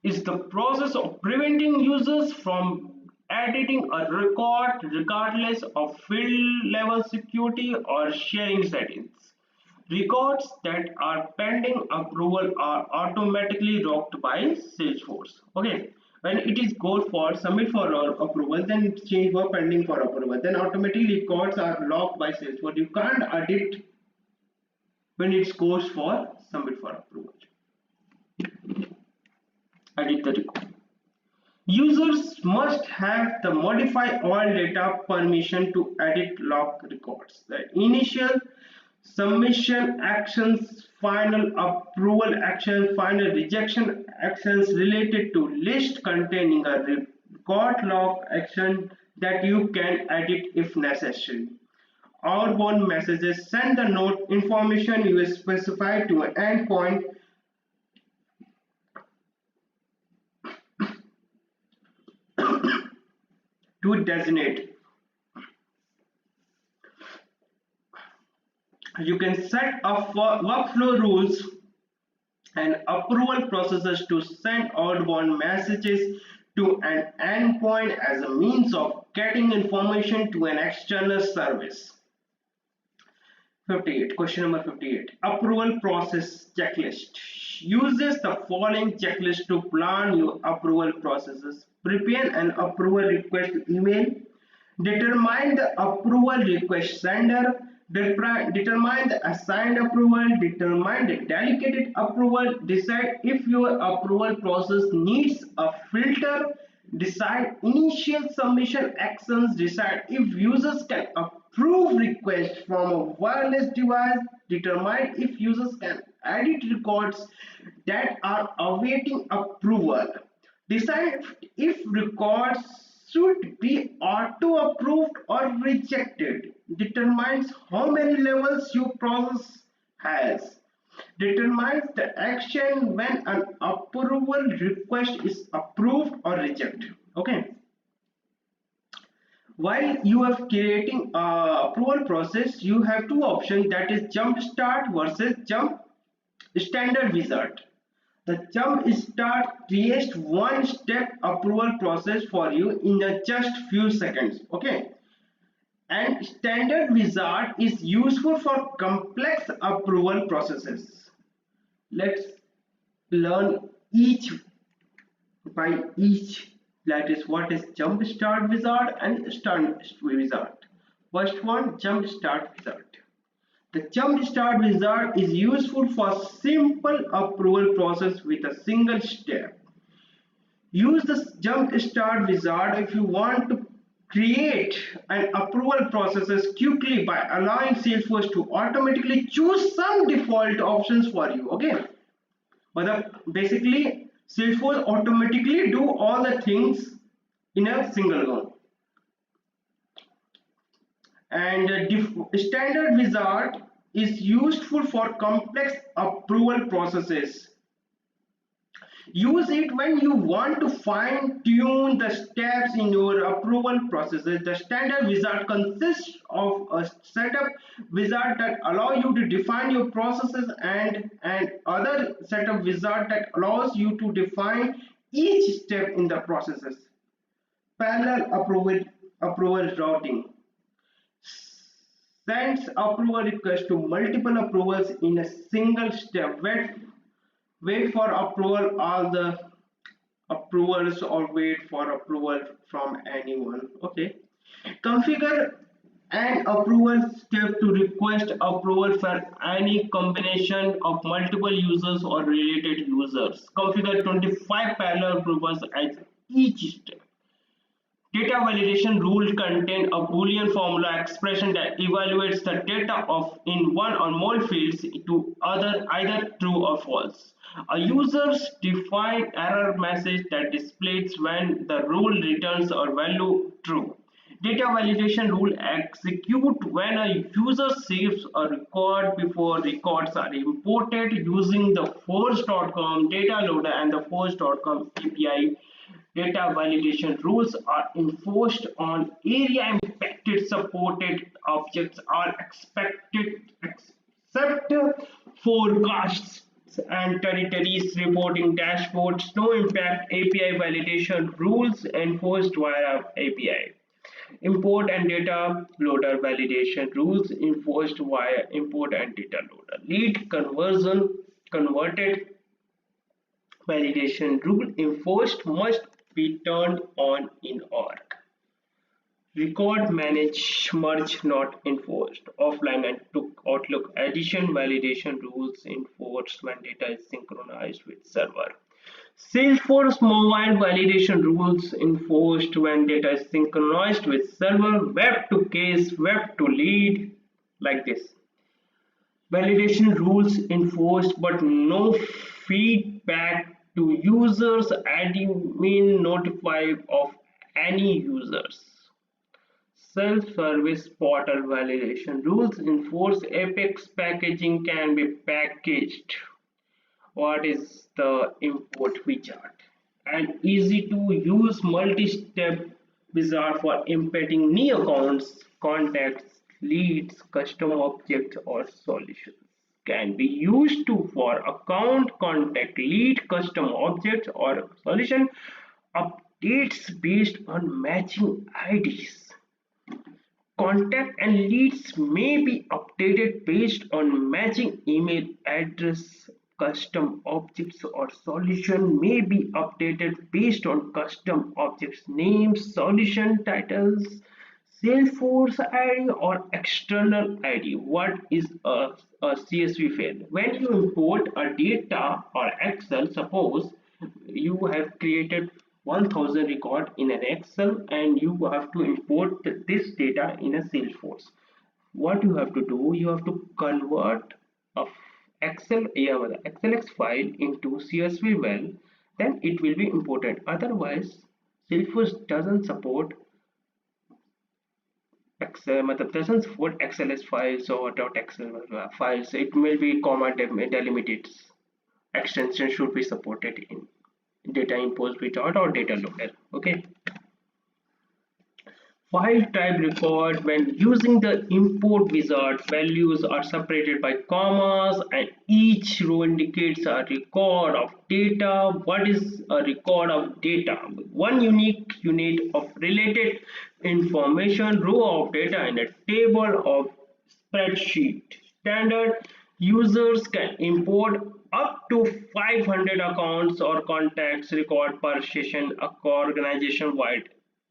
[SPEAKER 1] is the process of preventing users from editing a record regardless of field level security or sharing settings. Records that are pending approval are automatically locked by Salesforce. Okay, when it is goes for submit for approval, then it's changed for pending for approval. Then automatically records are locked by Salesforce. You can't edit when it goes for submit for approval. Edit the record. Users must have the modify all data permission to edit lock records. The initial submission actions, final approval action, final rejection actions related to list containing a record lock action that you can edit if necessary. Outbound messages send the note information you specify to an endpoint to designate. You can set up workflow rules and approval processes to send outbound messages to an endpoint as a means of getting information to an external service. 58. Question number 58. Approval process checklist. Uses the following checklist to plan your approval processes. Prepare an approval request email. Determine the approval request sender. Determine the assigned approval. Determine the delegated approval. Decide if your approval process needs a filter. Decide initial submission actions. Decide if users can approve requests from a wireless device. Determine if users can edit records that are awaiting approval. Decide if records should be auto approved or rejected. Determines how many levels your process has. Determines the action when an approval request is approved or rejected. Okay. while you are creating a approval process, you have two options, that is jump start versus jump standard wizard. The jump start creates one step approval process for you in a just few seconds, okay, and standard wizard is useful for complex approval processes. Let's learn each by each, that is what is jump start wizard and standard wizard. First one, jump start wizard. The jump start wizard is useful for simple approval process with a single step. Use the jump start wizard if you want to create an approval processes quickly by allowing Salesforce to automatically choose some default options for you, okay. But basically Salesforce automatically do all the things in a single go. And standard wizard is useful for complex approval processes. Use it when you want to fine tune the steps in your approval processes. The standard wizard consists of a setup wizard that allow you to define your processes and other setup wizard that allows you to define each step in the processes. Parallel approval routing sends approval requests to multiple approvals in a single step. Wait for approval all the approvals or wait for approval from anyone, okay. Configure an approval step to request approval for any combination of multiple users or related users. Configure 25 parallel approvals as each step. Data validation rule contain a Boolean formula expression that evaluates the data of in one or more fields to either true or false. A user's defined error message that displays when the rule returns a value true. Data validation rule execute when a user saves a record before records are imported using the force.com data loader and the force.com API. Data validation rules are enforced on area impacted supported objects are expected except forecasts and territories reporting dashboards. No impact API validation rules enforced via API. Import and data loader validation rules enforced via import and data loader. Lead converted validation rule enforced must be turned on in org. Record manage merge not enforced. Offline and took Outlook addition validation rules enforced when data is synchronized with server. Salesforce mobile validation rules enforced when data is synchronized with server. Web to case, web to lead, like this. Validation rules enforced but no feedback to users. Admin notified of any users. Self-service portal validation rules enforce. Apex packaging can be packaged. What is the import wizard? An easy to use multi-step wizard for embedding new accounts, contacts, leads, custom objects or solutions. Can be used for account, contact, lead, custom objects or solution updates based on matching IDs. Contact and leads may be updated based on matching email address. Custom objects or solution may be updated based on custom objects names, solution titles, Salesforce ID or external ID. What is a CSV file? When you import a data or Excel, suppose you have created 1000 record in an Excel and you have to import this data in a Salesforce. What you have to do, you have to convert a XLX file into CSV well, then it will be imported. Otherwise, Salesforce doesn't support XLS files or .xl files. It will be comma delimited. Extension should be supported in data import wizard or data loader. Okay. File type record. When using the import wizard, values are separated by commas and each row indicates a record of data. What is a record of data? One unique unit of related information, row of data in a table of spreadsheet. Standard users can import up to 500 accounts or contacts record per session. Organization wide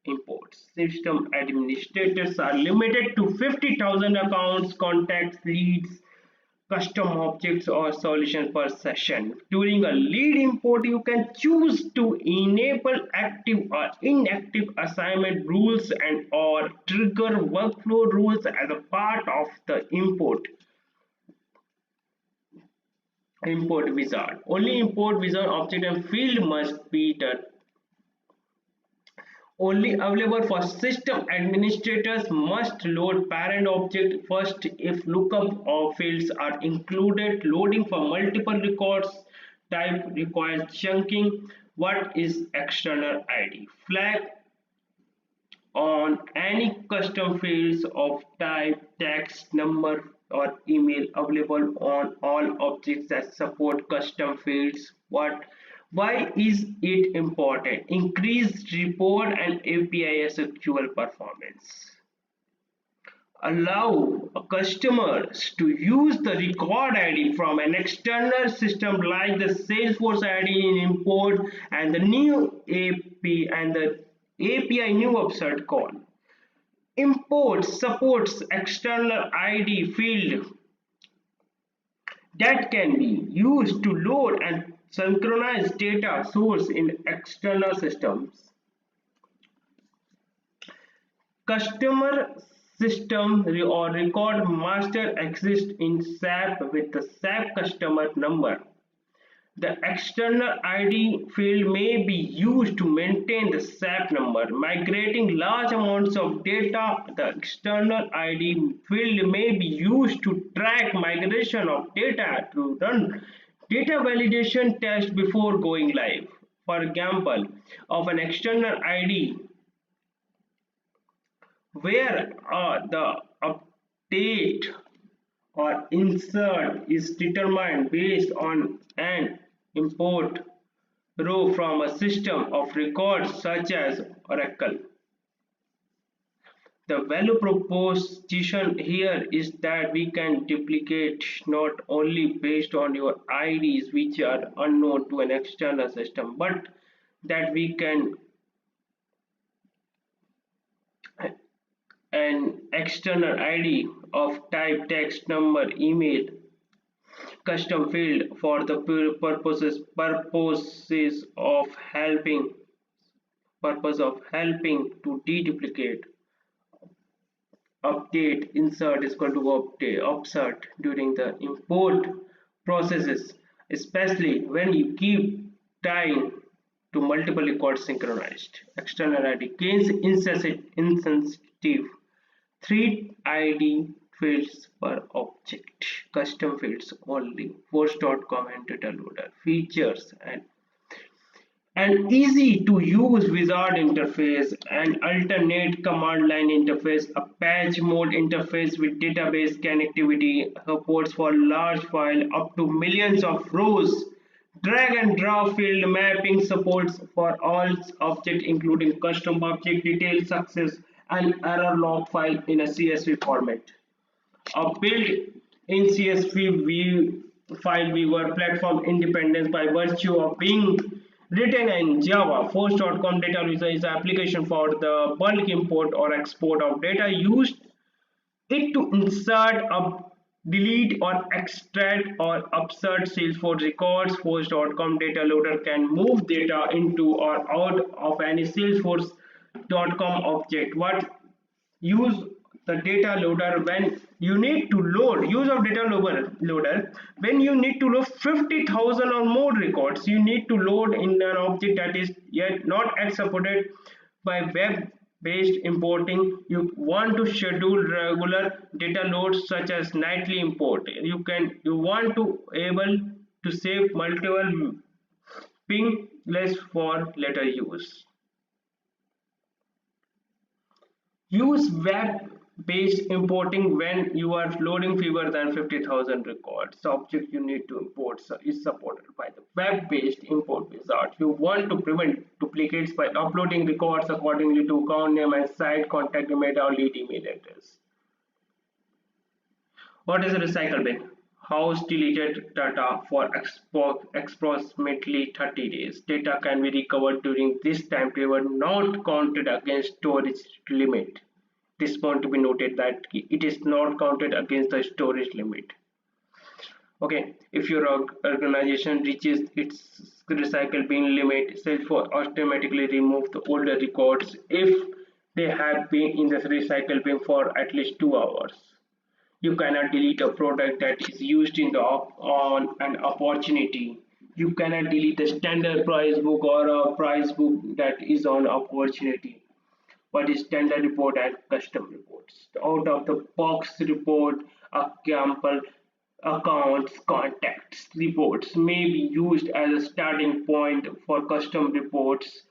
[SPEAKER 1] imports. System administrators are limited to 50,000 accounts, contacts, leads, custom objects or solutions per session. During a lead import, you can choose to enable active or inactive assignment rules and or trigger workflow rules as a part of the import wizard. Only import wizard object and field must be the only available for system administrators. Must load parent object first if lookup of fields are included. Loading for multiple records type requires chunking. What is external ID? Flag on any custom fields of type text, number or email available on all objects that support custom fields. Why is it important? Increased report and API SQL performance. Allow customers to use the record ID from an external system like the Salesforce ID in import and the new API new upsert call. Import supports external ID field that can be used to load and synchronize data source in external systems. Customer system or record master exists in SAP with the SAP customer number. The external ID field may be used to maintain the SAP number. Migrating large amounts of data, the external ID field may be used to track migration of data to run data validation test before going live. For example, of an external ID where the update or insert is determined based on an import row from a system of records such as Oracle. The value proposition here is that we can duplicate not only based on your IDs which are unknown to an external system, but that we can an external ID of type text, number, email, custom field for the purpose of helping to deduplicate. Update insert is equal to update upsert during the import processes, especially when you keep tying to multiple records synchronized. External ID gains insensitive 3 ID fields per object, custom fields only, force.com and data loader features and an easy to use wizard interface, an alternate command line interface, a patch mode interface with database connectivity, supports for large file up to millions of rows, drag and drop field mapping, supports for all objects including custom object detail, success and error log file in a CSV format. A built-in CSV file viewer, platform independence by virtue of being written in Java. Force.com data user is an application for the bulk import or export of data. Used it to insert, delete or extract or upsert Salesforce records. Force.com data loader can move data into or out of any Salesforce.com object. What use the data loader when you need to load use of data loader when you need to load 50,000 or more records. You need to load in an object that is yet not yet supported by web based importing. You want to schedule regular data loads such as nightly import. You want to able to save multiple ping lists for later use. Use web-based importing when you are loading fewer than 50,000 records. The object you need to import is supported by the web-based import wizard. You want to prevent duplicates by uploading records accordingly to account name and site contact email or lead email address. What is a recycle bin? House deleted data for approximately 30 days. Data can be recovered during this time period, not counted against storage limit. This point to be noted that it is not counted against the storage limit. Okay, if your organization reaches its recycle bin limit, Salesforce automatically remove the older records if they have been in the recycle bin for at least 2 hours. You cannot delete a product that is used in the on an opportunity. You cannot delete a standard price book or a price book that is on opportunity. What is standard report and custom reports? Out of the box report, example accounts contacts reports may be used as a starting point for custom reports,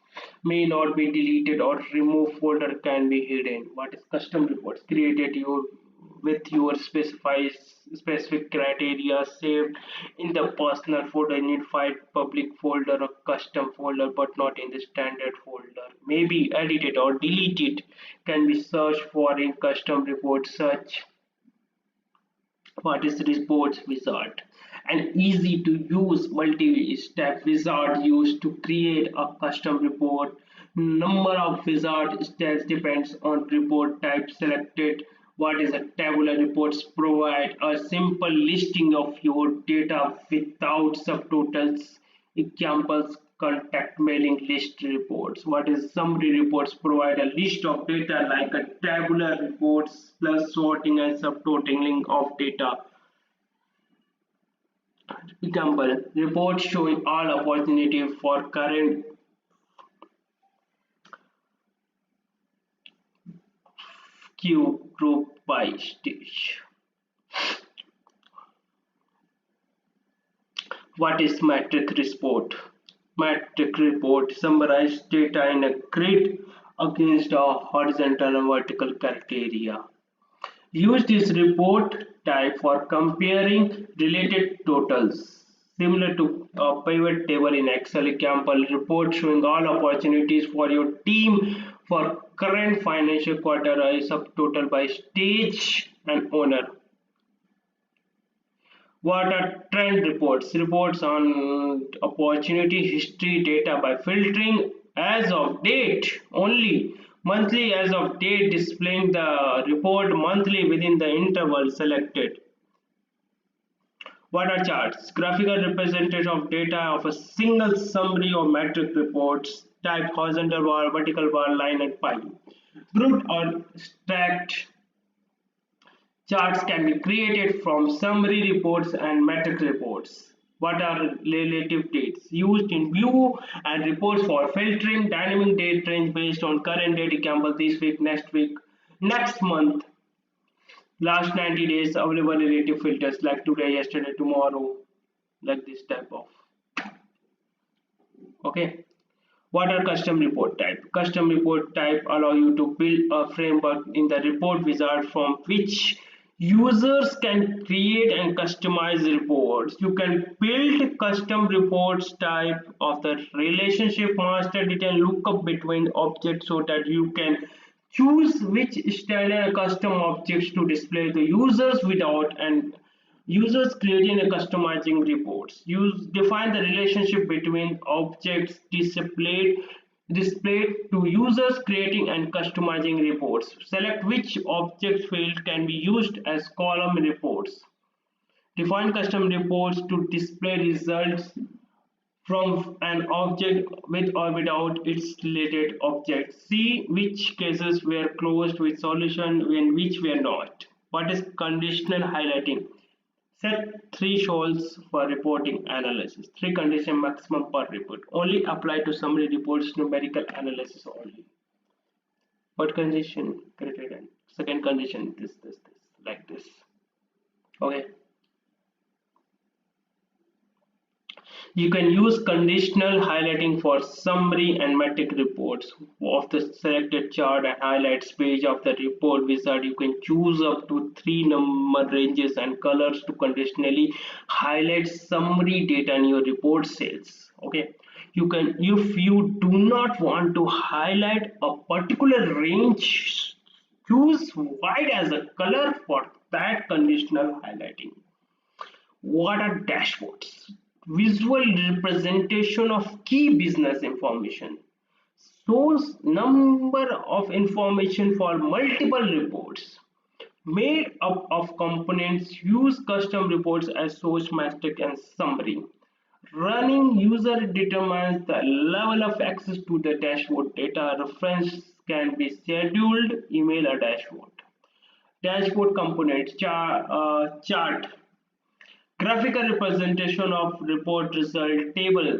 [SPEAKER 1] may not be deleted or removed, folder can be hidden. What is custom reports? Created with your specific criteria, saved in the personal folder, unified public folder or custom folder, but not in the standard folder, may be edited or deleted, can be searched for in custom reports. Search. What is reports wizard? An easy to use multi-step wizard used to create a custom report. Number of wizard steps depends on report type selected. What is a tabular reports? Provide a simple listing of your data without subtotals. Examples: contact mailing list reports. What is summary reports? Provide a list of data like a tabular reports plus sorting and subtotaling of data. Example: reports showing all opportunity for current queue group by stage. What is metric report? Metric report summarizes data in a grid against a horizontal and vertical criteria. Use this report type for comparing related totals, similar to a pivot table in Excel. Example: report showing all opportunities for your team for current financial quarter is subtotal by stage and owner. What are trend reports? Reports on opportunity history data by filtering as of date only. Monthly as of date, displaying the report monthly within the interval selected. What are charts? Graphical representation of data of a single summary or metric reports. Type horizontal bar, vertical bar, line and pie. Grouped or stacked charts can be created from summary reports and metric reports. What are relative dates? Used in view and reports for filtering. Dynamic date range based on current date. Example: this week, next month, last 90 days. Available relative filters like today, yesterday, tomorrow, like this type of. Okay. What are custom report type? Custom report type allow you to build a framework in the report wizard from which users can create and customize reports. You can build custom reports type of the relationship master detail lookup between objects so that you can choose which standard custom objects to display the users without and users creating and customizing reports. Use define the relationship between objects displayed to users creating and customizing reports. Select which object field can be used as column reports. Define custom reports to display results from an object with or without its related object. See which cases were closed with solution and which were not. What is conditional highlighting? Set thresholds for reporting analysis. 3 condition maximum per report. Only apply to summary reports, numerical analysis only. What condition? Criterion. Second condition, this, like this. Okay. You can use conditional highlighting for summary and metric reports of the selected chart and highlights page of the report wizard. You can choose up to 3 number ranges and colors to conditionally highlight summary data in your report cells. Okay, you can, if you do not want to highlight a particular range, choose white as a color for that conditional highlighting. What are dashboards? Visual representation of key business information. Shows number of information for multiple reports. Made up of components, use custom reports as source metric and summary. Running user determines the level of access to the dashboard data. Reference can be scheduled, email, or dashboard. Dashboard components, chart, graphical representation of report result table,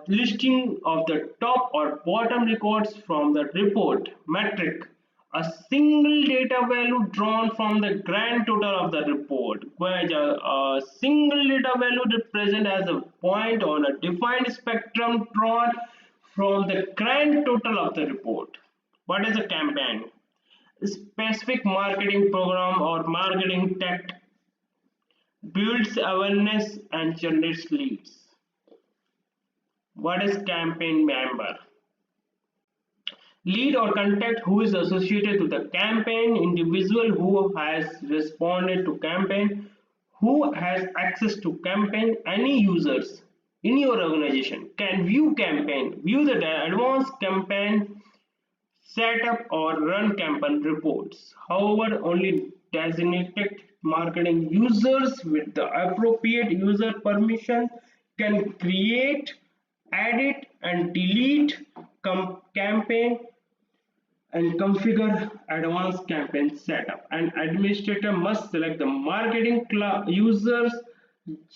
[SPEAKER 1] listing of the top or bottom records from the report, metric, a single data value drawn from the grand total of the report, where a single data value represented as a point on a defined spectrum drawn from the grand total of the report. What is a campaign? Specific marketing program or marketing tactic builds awareness and generates leads. What is campaign member? Lead or contact who is associated to the campaign, individual who has responded to campaign, who has access to campaign. Any users in your organization can view campaign, view the advanced campaign setup or run campaign reports. However, only designated marketing users with the appropriate user permission can create, edit, and delete campaign and configure advanced campaign setup. An administrator must select the marketing users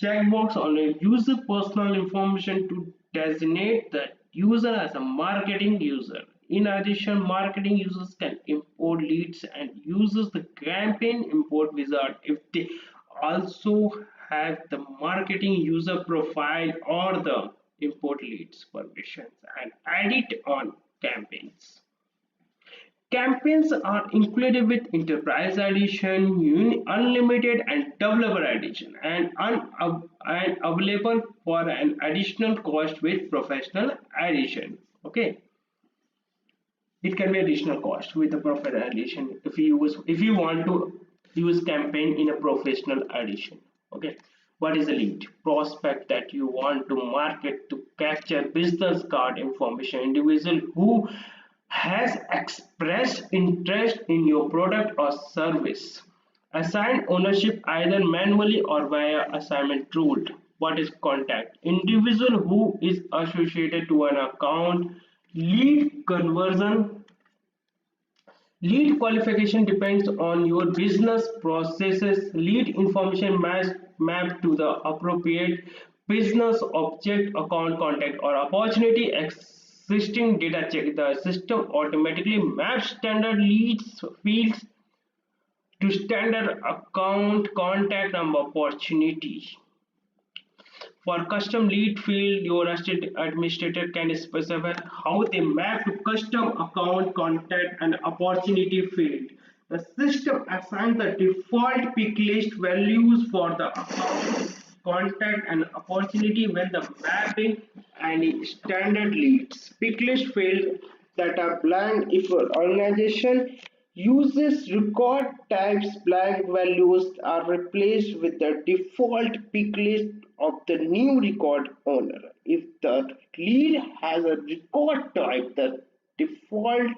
[SPEAKER 1] checkbox on a user personal information to designate the user as a marketing user. In addition, marketing users can import leads and uses the campaign import wizard if they also have the marketing user profile or the import leads permissions and edit on campaigns. Campaigns are included with Enterprise Edition, Unlimited, and Developer Edition, and available for an additional cost with Professional Edition. Okay, it can be additional cost with the Professional Edition if you want to use campaign in a Professional Edition. Okay, what is a lead? Prospect that you want to market to capture business card information. Individual who has expressed interest in your product or service. Assign ownership either manually or via assignment rule. What is contact? Individual who is associated to an account. Lead conversion. Lead qualification depends on your business processes. Lead information mapped to the appropriate business object, account, contact, or opportunity. Existing data check. The system automatically maps standard leads fields to standard account, contact, and opportunity. For custom lead field, your administrator can specify how they map to custom account, contact, and opportunity field. The system assigns the default pick list values for the account, contact, and opportunity when the mapping any standard leads. Pick list fields that are blank if your organization uses record types, blank values are replaced with the default pick list of the new record owner. If the lead has a record type, the default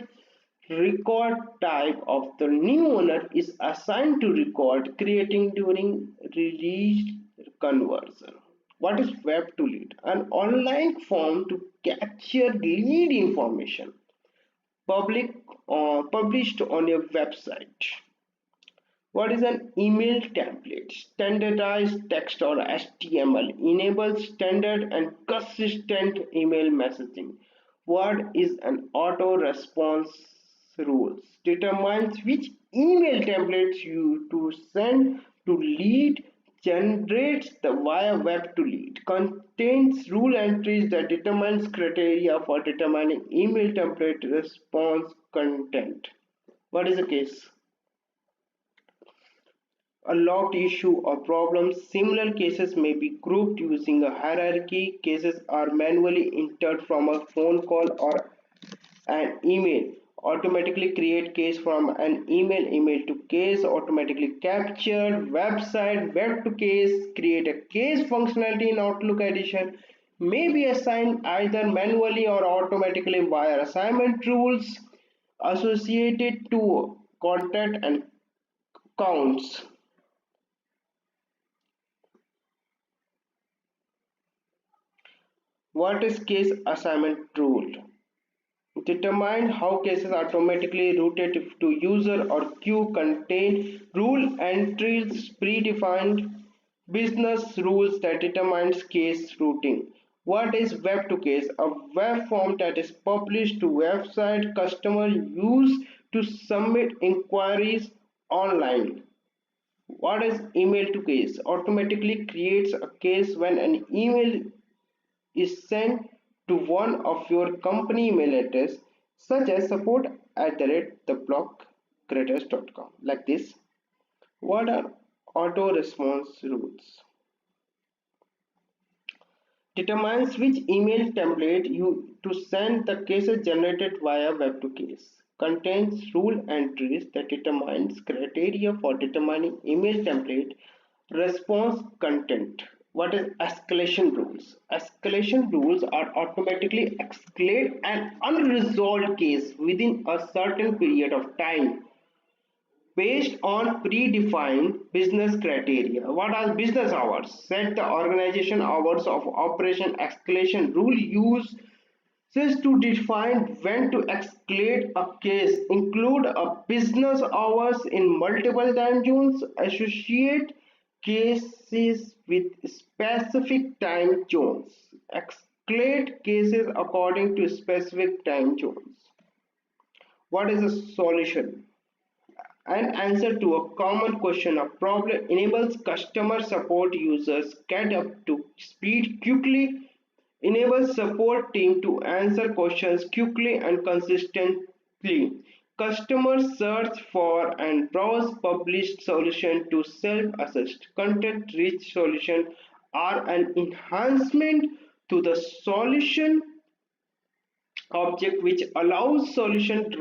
[SPEAKER 1] record type of the new owner is assigned to record creating during release conversion. What is web to lead? An online form to capture lead information published on your website. What is an email template? Standardized text or HTML enables standard and consistent email messaging. What is an auto response rules? Determines which email templates you to send to lead generates the via web to lead, contains rule entries that determines criteria for determining email template response content. What is the case? A logged issue or problem. Similar cases may be grouped using a hierarchy. Cases are manually entered from a phone call or an email. Automatically create case from an email to case. Automatically captured web to case. Create a case functionality in Outlook Edition. May be assigned either manually or automatically via assignment rules associated to contact and counts. What is case assignment rule? Determine how cases are automatically routed to user or queue. Contain rule entries predefined business rules that determines case routing. What is web to case? A web form that is published to website customer use to submit inquiries online. What is email to case? Automatically creates a case when an email is sent to one of your company email address such as support@theblockcreators.com, like this. What are auto response rules? Determines which email template you to send the cases generated via web to case. Contains rule entries that determines criteria for determining email template response content. What is escalation rules? Escalation rules are automatically escalate an unresolved case within a certain period of time based on predefined business criteria. What are business hours? Set the organization hours of operation. Escalation rule uses to define when to escalate a case. Include a business hours in multiple time zones. Associate cases with specific time zones. Escalate cases according to specific time zones. What is a solution? An answer to a common question or problem enables customer support users get up to speed quickly, enables support team to answer questions quickly and consistently. Customers search for and browse published solution to self-assist. Content-rich solutions are an enhancement to the solution object which allows solution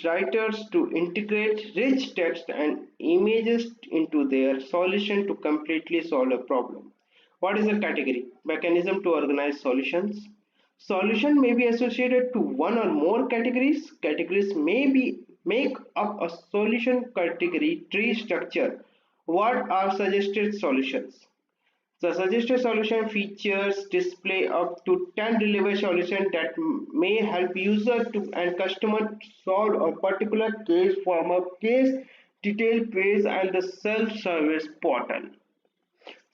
[SPEAKER 1] writers to integrate rich text and images into their solution to completely solve a problem. What is a category? Mechanism to organize solutions. Solution may be associated to one or more categories. Categories may be make up a solution category tree structure. What are suggested solutions? The suggested solution features display up to 10 relevant solutions that may help user to and customer solve a particular case from a case detail page and the self-service portal.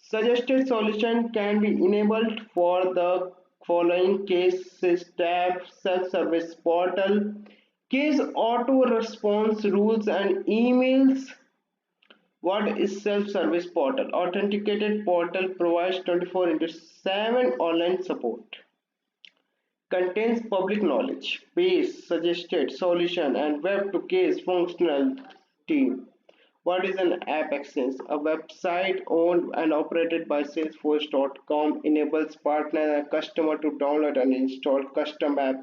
[SPEAKER 1] Suggested solution can be enabled for the following cases tab, self-service portal, case auto response rules and emails. What is self-service portal? Authenticated portal provides 24 into 7 online support. Contains public knowledge, base, suggested, solution and web to case functionality. What is an app exchange? A website owned and operated by Salesforce.com enables partner and customer to download and install custom app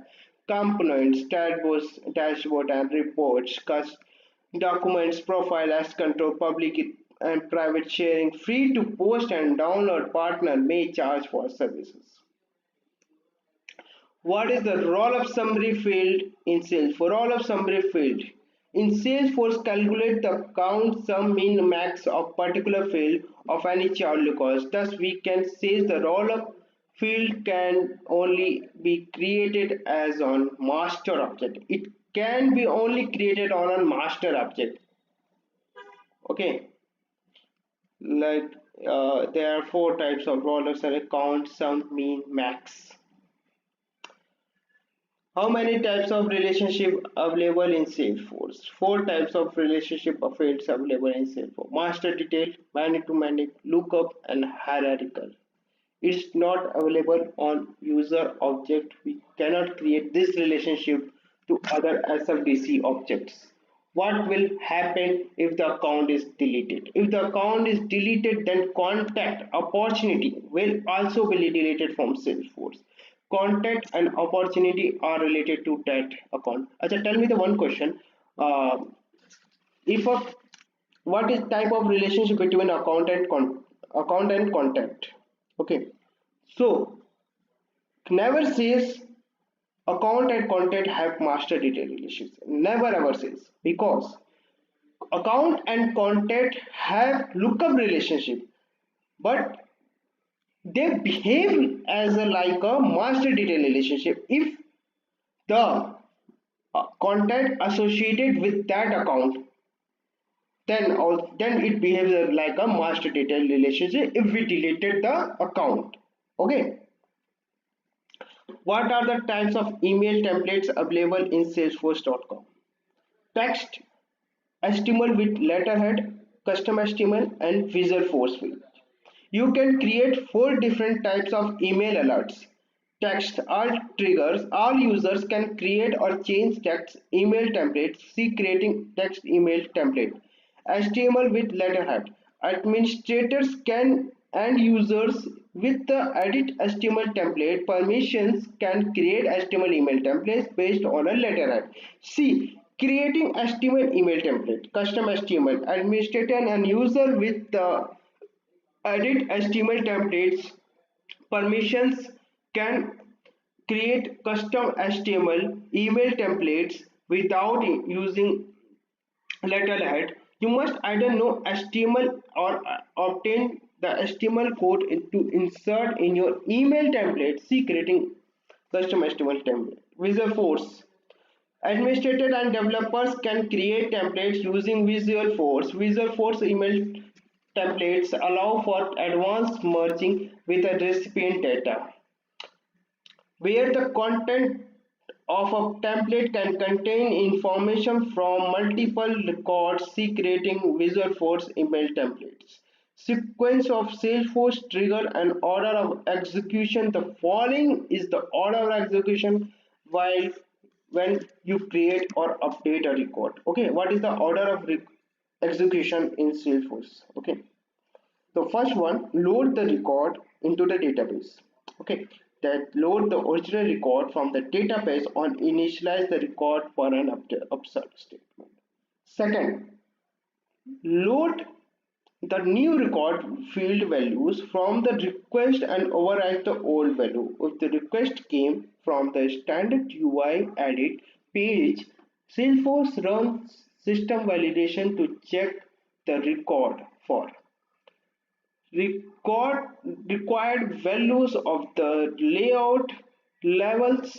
[SPEAKER 1] components, dashboard and reports, documents, profile, as control, public and private sharing, free to post and download. Partner may charge for services. What is the roll-up summary field in Salesforce? Roll-up summary field in Salesforce calculate the count, sum, min, max of particular field of any child records. Thus, we can say the roll-up field can only be created as on master object. It can be only created on a master object. Okay, like there are 4 types of roll-ups: count, sum, min, max. How many types of relationship available in Salesforce? Four types of relationship fields available in Salesforce: master detail, man-to-man, lookup, and hierarchical. It's not available on user object. We cannot create this relationship to other SFDC objects. What will happen if the account is deleted? If the account is deleted, then contact opportunity will also be deleted from Salesforce. Contact and opportunity are related to that account. Acha, tell me the one question. Uh, if a what is type of relationship between account and contact? Okay, so never says account and contact have master detail relations. Never ever says, because account and contact have lookup relationship, but they behave as like a master detail relationship if the contact associated with that account, then it behaves like a master detail relationship if we deleted the account. Okay, what are the types of email templates available in salesforce.com? Text HTML with letterhead, custom HTML, and Visual Force field. You can create four different types of email alerts. Text, all triggers, all users can create or change text email templates. See creating text email template. HTML with letterhead. Administrators can and users with the edit HTML template permissions can create HTML email templates based on a letterhead. See creating HTML email template. Custom HTML. Administrator and user with the edit HTML templates permissions can create custom HTML email templates without using letterhead. You must either know HTML or obtain the HTML code to insert in your email template. See creating custom HTML template. Visual Force. Administrators and developers can create templates using Visual Force. Visual Force email templates allow for advanced merging with the recipient data, where the content of a template can contain information from multiple records. See creating Visual Force email templates. Sequence of Salesforce trigger and order of execution. The following is the order of execution while when you create or update a record. Okay, what is the order of execution in Salesforce? Okay, the first one, load the record into the database. Okay, that load the original record from the database on initialize the record for an upsert statement. Second, load the new record field values from the request and overwrite the old value. If the request came from the standard UI edit page, Salesforce runs system validation to check the record for record required values of the layout levels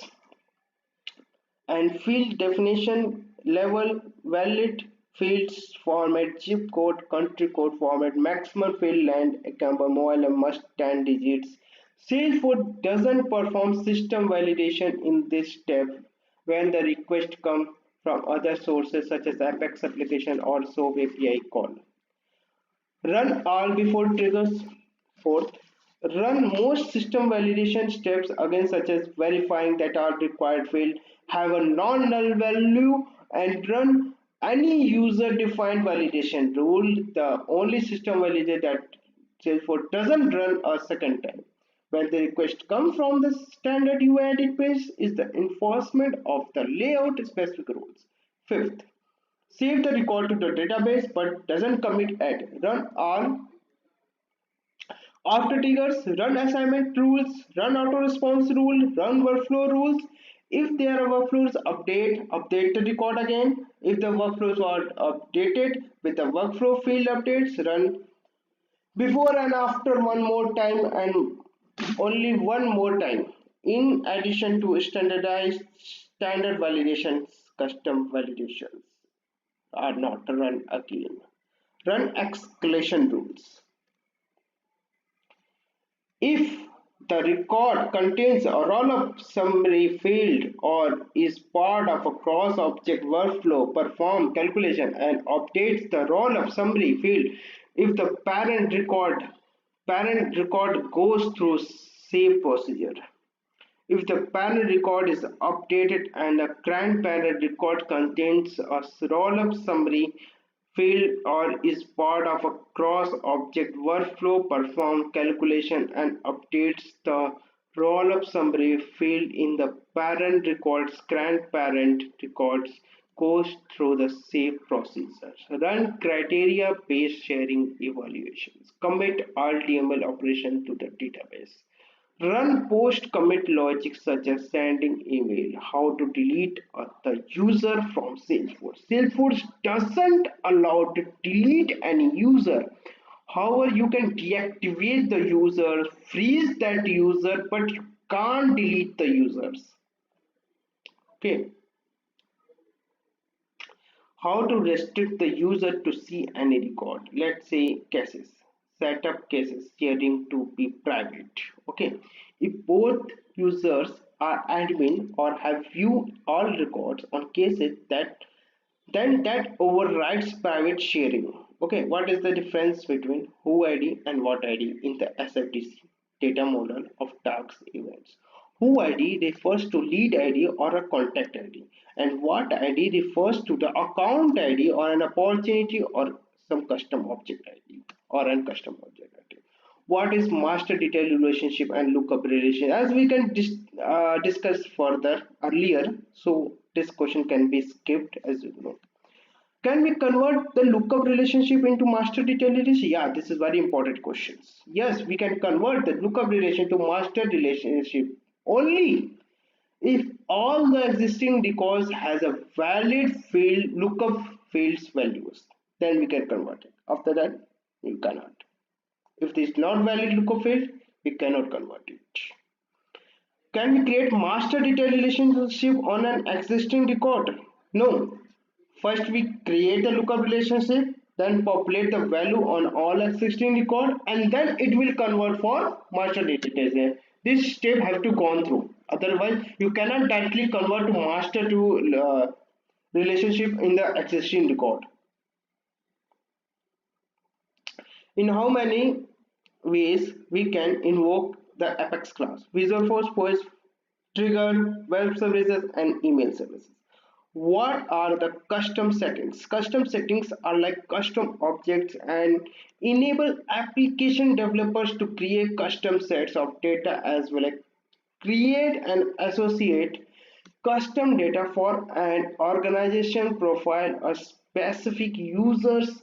[SPEAKER 1] and field definition level, valid fields format, zip code, country code format, maximum field length, camper mobile and must 10 digits. Salesforce doesn't perform system validation in this step when the request comes from other sources such as Apex application or SOAP API call. Run all before triggers. Fourth, run most system validation steps again, such as verifying that our required field have a non-null value, and run any user-defined validation rule. The only system validator that Salesforce doesn't run a second time when the request comes from the standard UI edit page is the enforcement of the layout specific rules. Fifth, save the record to the database but doesn't commit it. Run all after triggers, run assignment rules, run auto response rule, run workflow rules. If there are workflows, update the record again. If the workflows are updated with the workflow field updates, run before and after one more time and only one more time. In addition to standardized standard validations, custom validations are not run again. Run escalation rules. If The record contains a roll-up summary field or is part of a cross-object workflow, perform calculation and updates the roll-up summary field if the parent record goes through save procedure. If the parent record is updated and the grandparent record contains a roll-up summary field or is part of a cross-object workflow, perform calculation and updates the roll-up summary field in the parent records, grandparent records goes through the save procedure. Run criteria-based sharing evaluations. Commit RTML operation to the database. Run post-commit logic such as sending email, how to delete the user from Salesforce. Salesforce doesn't allow to delete any user. However, you can deactivate the user, freeze that user, but you can't delete the users. Okay. How to restrict the user to see any record? Let's say cases. Set up cases sharing to be private. Okay. If both users are admin or have viewed all records on cases, then that overrides private sharing. Okay, what is the difference between who ID and what ID in the SFDC data model of task events? Who ID refers to lead ID or a contact ID, and what ID refers to the account ID or an opportunity or some custom object ID or an custom object ID. What is master detail relationship and lookup relation? As we can discuss further earlier, so this question can be skipped as you know. Can we convert the lookup relationship into master detail relation? Yeah, this is very important questions. Yes, we can convert the lookup relation to master relationship only if all the existing records has a valid field lookup fields values. Then we can convert it. After that, we cannot. If this is not valid lookup field, we cannot convert it. Can we create master detail relationship on an existing record? No. First we create the lookup relationship, then populate the value on all existing record, and then it will convert for master data. This step have to go through. Otherwise, you cannot directly convert to master to relationship in the existing record. In how many ways we can invoke the Apex class? Visual Force, Post, Trigger, Web Services, and Email Services. What are the custom settings? Custom settings are like custom objects and enable application developers to create custom sets of data as well as create and associate custom data for an organization profile or specific users.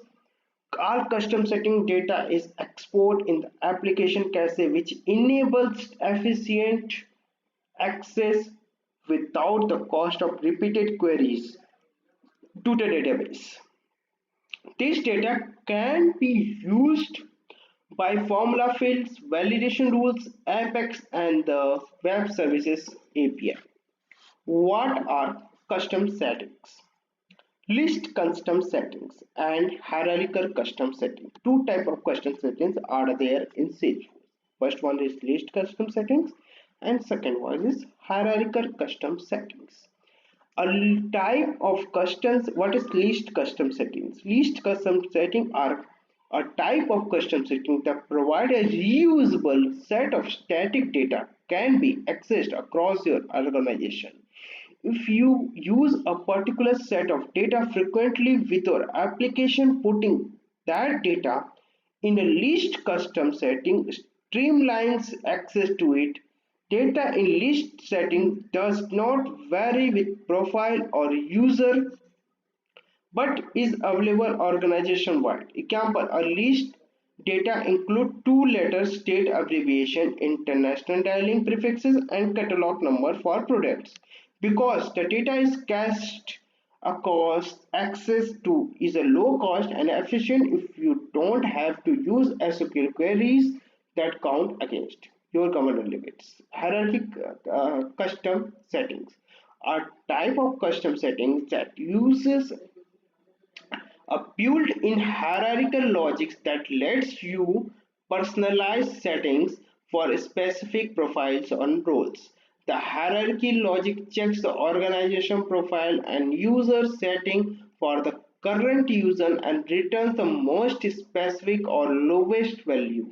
[SPEAKER 1] All custom setting data is exported in the application cache, which enables efficient access without the cost of repeated queries to the database. This data can be used by formula fields, validation rules, Apex, and the web services API. What are custom settings? List custom settings and hierarchical custom settings. Two types of custom settings are there in Salesforce. First one is list custom settings and second one is hierarchical custom settings. A type of customs. What is list custom settings? List custom settings are a type of custom setting that provide a reusable set of static data can be accessed across your organization. If you use a particular set of data frequently with your application, putting that data in a list custom setting streamlines access to it. Data in list setting does not vary with profile or user but is available organization wide. Example, a list data include two letters state abbreviation, international dialing prefixes and catalog number for products. Because the data is cached across access to is a low cost and efficient if you don't have to use SQL queries that count against your command limits. Hierarchical custom settings are type of custom settings that uses a built-in hierarchical logic that lets you personalize settings for specific profiles on roles. The hierarchy logic checks the organization profile and user setting for the current user and returns the most specific or lowest value.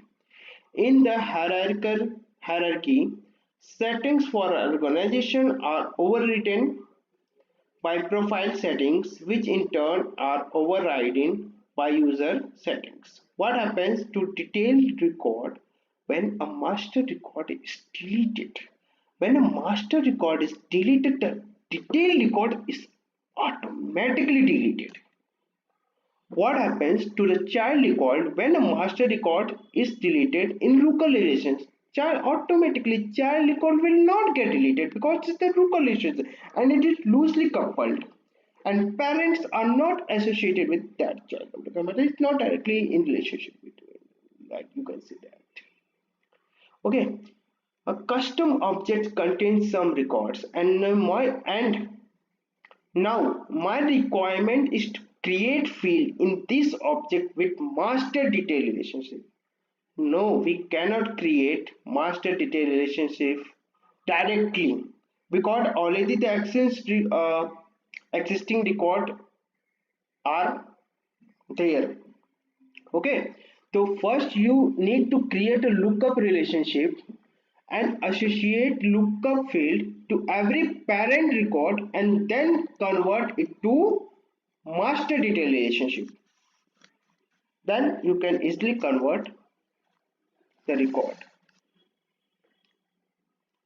[SPEAKER 1] In the hierarchy, settings for organization are overwritten by profile settings, which in turn are overridden by user settings. What happens to detailed record when a master record is deleted? When a master record is deleted, the detailed record is automatically deleted. What happens to the child record when a master record is deleted in local relations? Child record will not get deleted because it's the local relations and it is loosely coupled and parents are not associated with that child. It's not directly in relationship with it, like you can see that. Okay, a custom object contains some records and now my requirement is to create field in this object with master detail relationship. No, we cannot create master detail relationship directly because already the existing record are there. Okay, so first you need to create a lookup relationship and associate lookup field to every parent record and then convert it to master detail relationship. Then you can easily convert the record.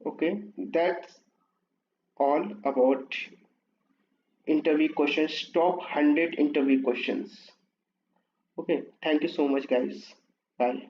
[SPEAKER 1] Okay, that's all about interview questions, top 100 interview questions. Okay, thank you so much guys. Bye.